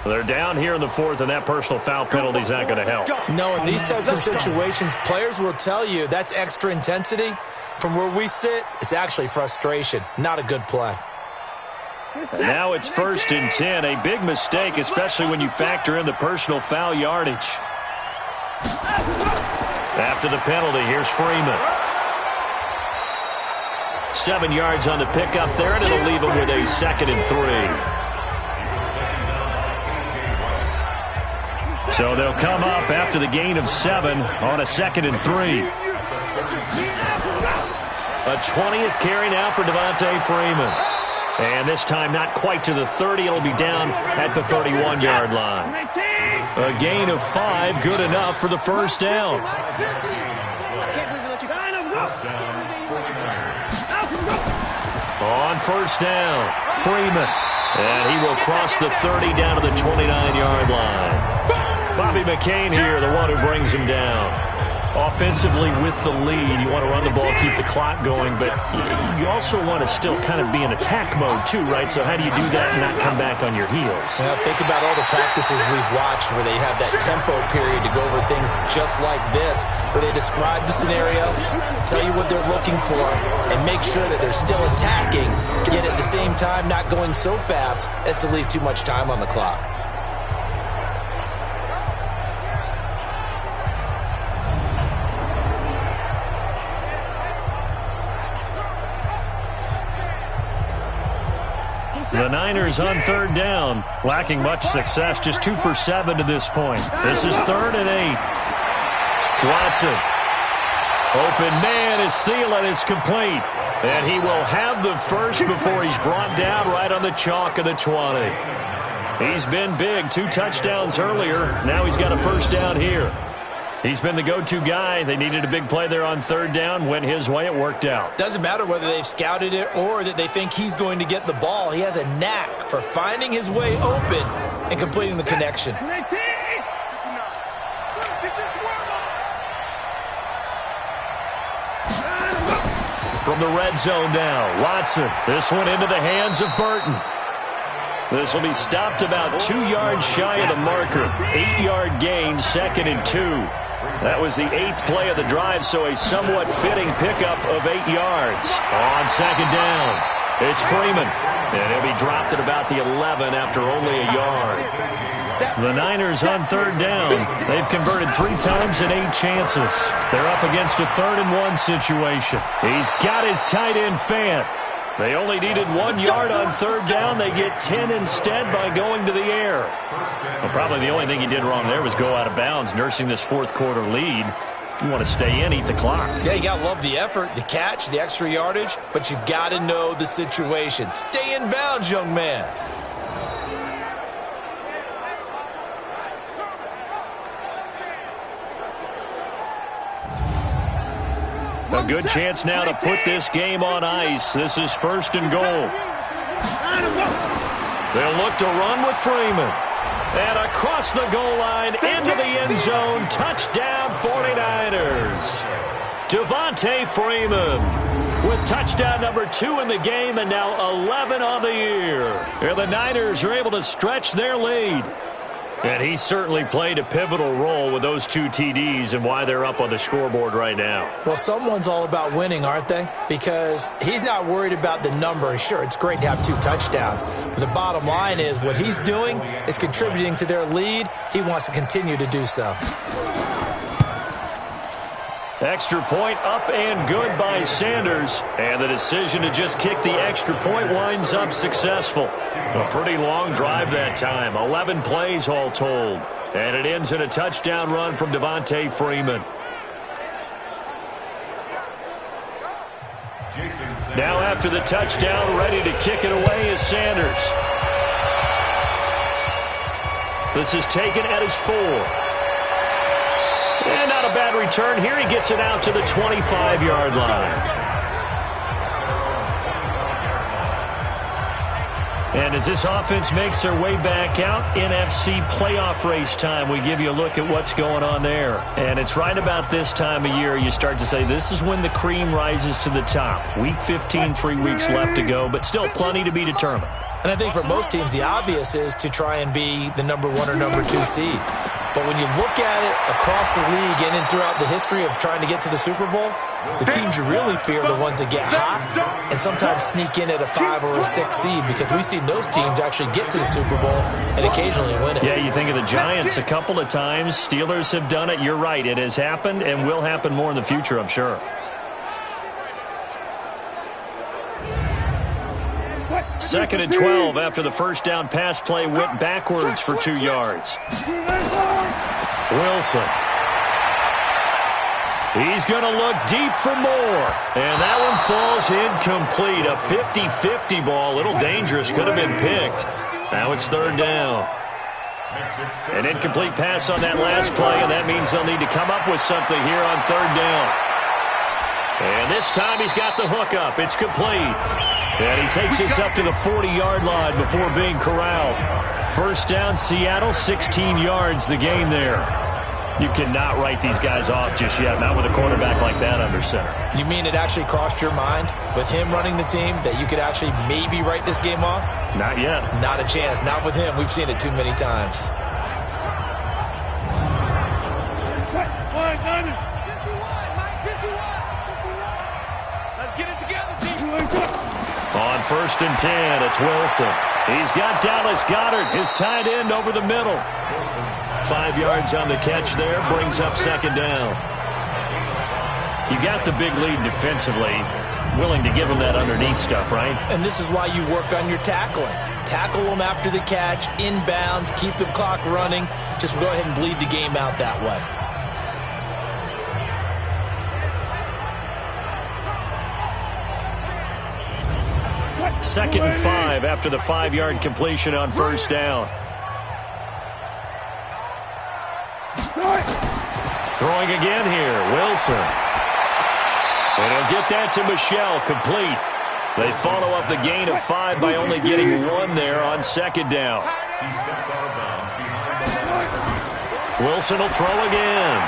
They're down here in the 4th, and that personal foul penalty is not going to help. No, in these types of situations, players will tell you that's extra intensity. From where we sit, it's actually frustration. Not a good play. And now it's 1st and 10. A big mistake, especially when you factor in the personal foul yardage. After the penalty, here's Freeman. 7 yards on the pickup there, and it'll leave him with a 2nd and 3. So they'll come up after the gain of 7 on a 2nd and 3. A 20th carry now for Devontae Freeman. And this time not quite to the 30. It'll be down at the 31-yard line. A gain of 5, good enough for the first down. On first down, Freeman. And he will cross the 30 down to the 29-yard line. Bobby McCain here, the one who brings him down. Offensively with the lead, you want to run the ball, keep the clock going, but you also want to still kind of be in attack mode too, right? So how do you do that and not come back on your heels? Well, think about all the practices we've watched where they have that tempo period to go over things just like this, where they describe the scenario, tell you what they're looking for, and make sure that they're still attacking, yet at the same time not going so fast as to leave too much time on the clock. The Niners on third down, lacking much success, just 2 for 7 to this point. This is 3rd and 8. Watson. Open man is Thielen. It's complete. And he will have the first before he's brought down right on the chalk of the 20. He's been big, 2 touchdowns earlier. Now he's got a first down here. He's been the go-to guy. They needed a big play there on third down. Went his way. It worked out. Doesn't matter whether they've scouted it or that they think he's going to get the ball. He has a knack for finding his way open and completing the connection. From the red zone now, Watson. This one into the hands of Burton. This will be stopped about 2 yards shy of the marker. 8-yard gain, 2nd and 2. That was the 8th play of the drive, so a somewhat fitting pickup of 8 yards. On second down, it's Freeman. And he'll be dropped at about the 11 after only a yard. The Niners on third down. They've converted 3 times in 8 chances. They're up against a 3rd and 1 situation. He's got his tight end Fant. They only needed 1 yard on third down. They get 10 instead by going to the air. Well, probably the only thing he did wrong there was go out of bounds, nursing this fourth quarter lead. You want to stay in, eat the clock. Yeah, you got to love the effort, the catch, the extra yardage, but you got to know the situation. Stay in bounds, young man. A good chance now to put this game on ice. This is 1st and goal. They'll look to run with Freeman. And across the goal line, into the end zone, touchdown 49ers. Devontae Freeman with touchdown number 2 in the game and now 11 on the year. And the Niners are able to stretch their lead. And he certainly played a pivotal role with those 2 TDs and why they're up on the scoreboard right now. Well, someone's all about winning, aren't they? Because he's not worried about the number. Sure, it's great to have 2 touchdowns. But the bottom line is what he's doing is contributing to their lead. He wants to continue to do so. Extra point up and good by Sanders. And the decision to just kick the extra point winds up successful. A pretty long drive that time. 11 plays all told. And it ends in a touchdown run from Devontae Freeman. Now after the touchdown, ready to kick it away is Sanders. This is taken at his 4. And not a bad return here. He gets it out to the 25-yard line. And as this offense makes their way back out, NFC playoff race time, we give you a look at what's going on there. And it's right about this time of year you start to say this is when the cream rises to the top. Week 15, 3 weeks left to go, but still plenty to be determined. And I think for most teams, the obvious is to try and be the number 1 or number 2 seed. But when you look at it across the league and throughout the history of trying to get to the Super Bowl, the teams you really fear are the ones that get hot and sometimes sneak in at a 5 or a 6 seed, because we've seen those teams actually get to the Super Bowl and occasionally win it. Yeah, you think of the Giants a couple of times. Steelers have done it. You're right. It has happened and will happen more in the future, I'm sure. Second and 12 after the first down pass play went backwards for 2 yards. Wilson. He's going to look deep for more. And that one falls incomplete. A 50-50 ball. A little dangerous. Could have been picked. Now it's third down. An incomplete pass on that last play, and that means they'll need to come up with something here on third down. And this time he's got the hook up. It's complete. And he takes this up to the 40-yard line before being corralled. First down, Seattle, 16 yards the gain there. You cannot write these guys off just yet, not with a quarterback like that under center. You mean it actually crossed your mind with him running the team that you could actually maybe write this game off? Not yet. Not a chance. Not with him. We've seen it too many times. Let's get it together, team. On first and 10, it's Wilson. He's got Dallas Goedert, his tight end, over the middle. 5 yards on the catch there, brings up second down. You got the big lead defensively, willing to give them that underneath stuff, right? And this is why you work on your tackling. Tackle them after the catch, inbounds, keep the clock running. Just go ahead and bleed the game out that way. Second and 5 after the 5-yard completion on first down. Throwing again here, Wilson. And he'll get that to Michel, complete. They follow up the gain of 5 by only getting 1 there on second down. Wilson will throw again.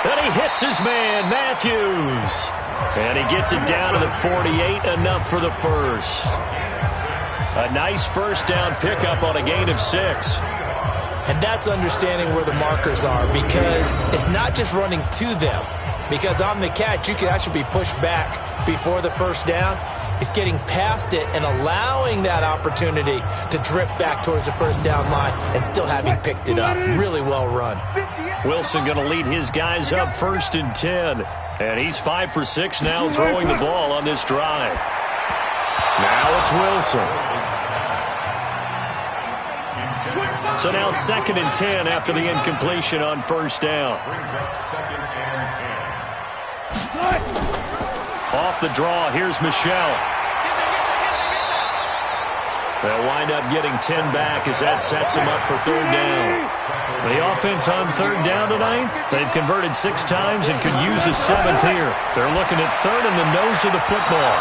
And he hits his man, Matthews. And he gets it down to the 48, enough for the first. A nice first down pickup on a gain of 6. And that's understanding where the markers are, because it's not just running to them. Because on the catch, you can actually be pushed back before the first down. It's getting past it and allowing that opportunity to drip back towards the first down line and still having picked it up. Really well run. Wilson going to lead his guys up first and 10. And he's 5 for 6 now throwing the ball on this drive. Now it's Wilson. So now second and 10 after the incompletion on first down. Off the draw, here's Michel. They'll wind up getting 10 back as that sets them up for third down. The offense on third down tonight, they've converted 6 times and could use a 7th here. They're looking at third in the nose of the football.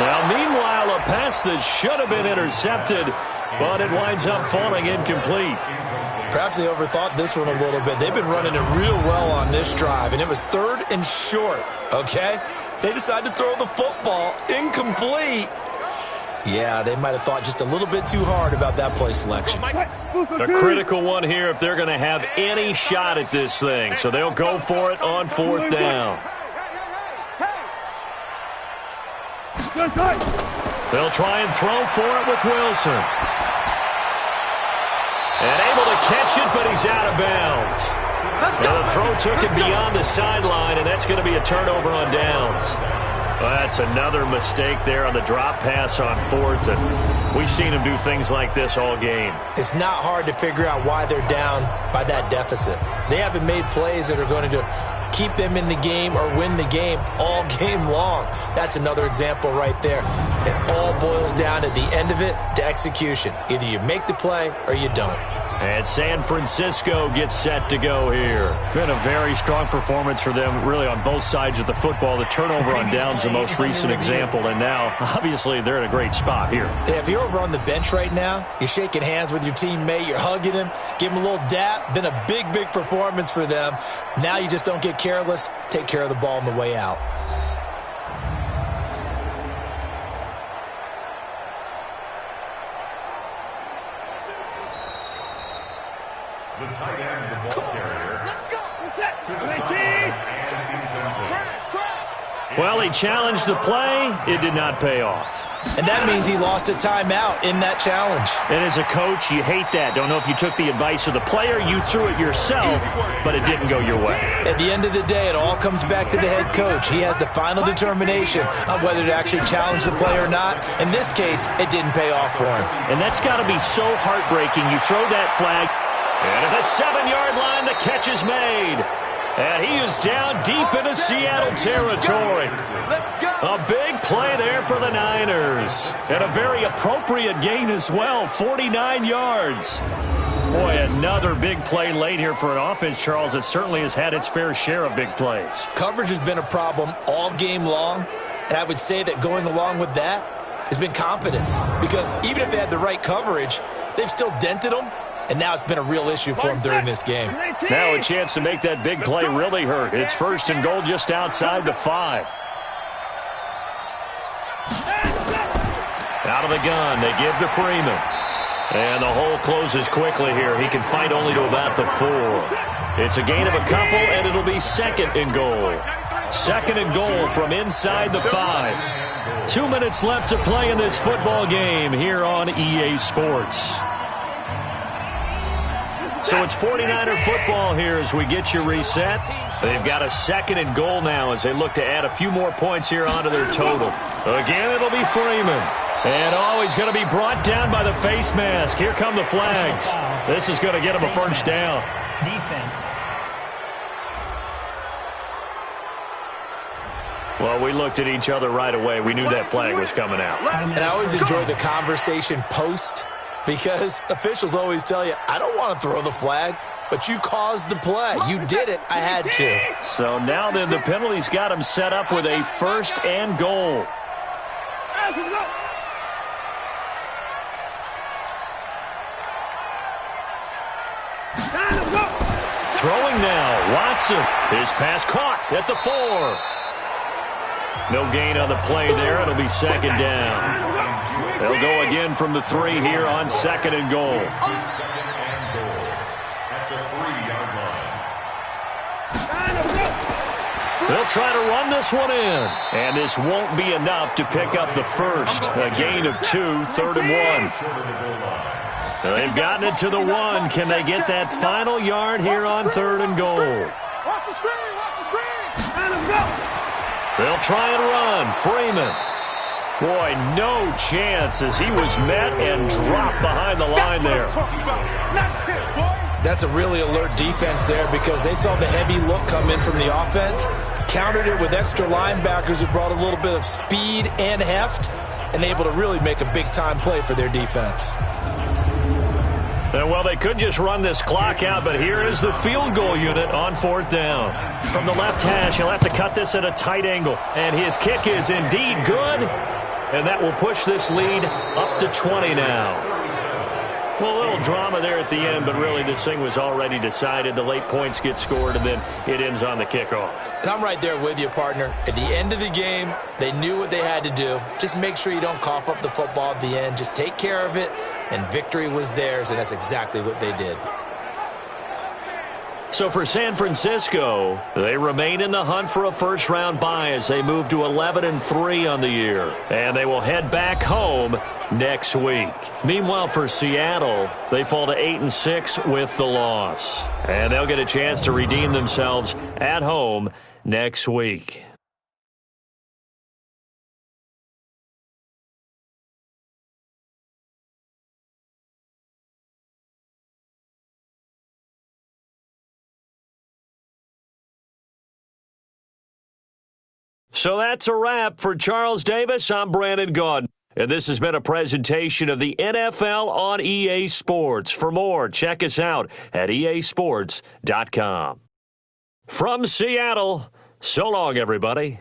Now, meanwhile, a pass that should have been intercepted, but it winds up falling incomplete. Perhaps they overthought this one a little bit. They've been running it real well on this drive, and it was third and short, okay? They decided to throw the football incomplete. Yeah, they might have thought just a little bit too hard about that play selection. A critical one here if they're going to have any shot at this thing. So they'll go for it on fourth down. They'll try and throw for it with Wilson. And able to catch it, but he's out of bounds. Now the throw took it beyond the sideline, and that's going to be a turnover on downs. Well, that's another mistake there on the drop pass on fourth, and we've seen him do things like this all game. It's not hard to figure out why they're down by that deficit. They haven't made plays that are going to keep them in the game or win the game all game long. That's another example right there. It all boils down at the end of it to execution. Either you make the play or you don't. And San Francisco gets set to go here. Been a very strong performance for them, really, on both sides of the football. The turnover on downs, the most recent example, and now, obviously, they're in a great spot here. If you're over on the bench right now, you're shaking hands with your teammate, you're hugging him, give him a little dap. Been a big, big performance for them. Now you just don't get careless. Take care of the ball on the way out. The tight end of the ball carrier. Let's go. Well, he challenged the play. It did not pay off. And that means he lost a timeout in that challenge. And as a coach, you hate that. Don't know if you took the advice of the player. You threw it yourself, but it didn't go your way. At the end of the day, it all comes back to the head coach. He has the final determination on whether to actually challenge the play or not. In this case, it didn't pay off for him. And that's got to be so heartbreaking. You throw that flag, And at the 7-yard line, the catch is made. And he is down deep into Seattle territory. A big play there for the Niners. And a very appropriate gain as well, 49 yards. Boy, another big play late here for an offense, Charles, that certainly has had its fair share of big plays. Coverage has been a problem all game long, and I would say that going along with that has been confidence. Because even if they had the right coverage, they've still dented them, and now it's been a real issue for them during this game. Now a chance to make that big play really hurt. It's 1st and goal just outside the 5. Out of the gun, they give to Freeman. And the hole closes quickly here. He can fight only to about the 4. It's a gain of a couple, and it'll be 2nd and goal. 2nd and goal from inside the 5. 2 minutes left to play in this football game here on EA Sports. So it's 49er football here as we get you reset. They've got a 2nd and goal now as they look to add a few more points here onto their total. Again, it'll be Freeman. And he's going to be brought down by the face mask. Here come the flags. This is going to get him a first down. Defense. Well, we looked at each other right away. We knew that flag was coming out. And I always enjoy the conversation post because officials always tell you, I don't want to throw the flag, but you caused the play. You did it. I had to. So now then the penalty's got him set up with a 1st and goal. Throwing now, Watson. His pass caught at the 4. No gain on the play there. It'll be 2nd down. They'll go again from the 3 here on 2nd and goal. 2nd and goal at the 3-yard line. They'll try to run this one in. And this won't be enough to pick up the 1st. A gain of 2, 3rd and 1. Short of the goal line. They've gotten it to the 1. Can they get that final yard here on 3rd and goal? Watch the screen, watch the screen. And let's go. They'll try and run. Freeman. Boy, no chance as he was met and dropped behind the line there. That's a really alert defense there because they saw the heavy look come in from the offense, countered it with extra linebackers who brought a little bit of speed and heft, and able to really make a big-time play for their defense. Well, they could just run this clock out, but here is the field goal unit on 4th down. From the left hash, he'll have to cut this at a tight angle. And his kick is indeed good. And that will push this lead up to 20 now. Well, a little drama there at the end, but really this thing was already decided. The late points get scored, and then it ends on the kickoff. And I'm right there with you, partner. At the end of the game, they knew what they had to do. Just make sure you don't cough up the football at the end. Just take care of it, and victory was theirs, and that's exactly what they did. So for San Francisco, they remain in the hunt for a first-round bye as they move to 11-3 on the year. And they will head back home next week. Meanwhile, for Seattle, they fall to 8-6 with the loss. And they'll get a chance to redeem themselves at home next week. So that's a wrap. For Charles Davis, I'm Brandon Gaudin. And this has been a presentation of the NFL on EA Sports. For more, check us out at easports.com. From Seattle, so long, everybody.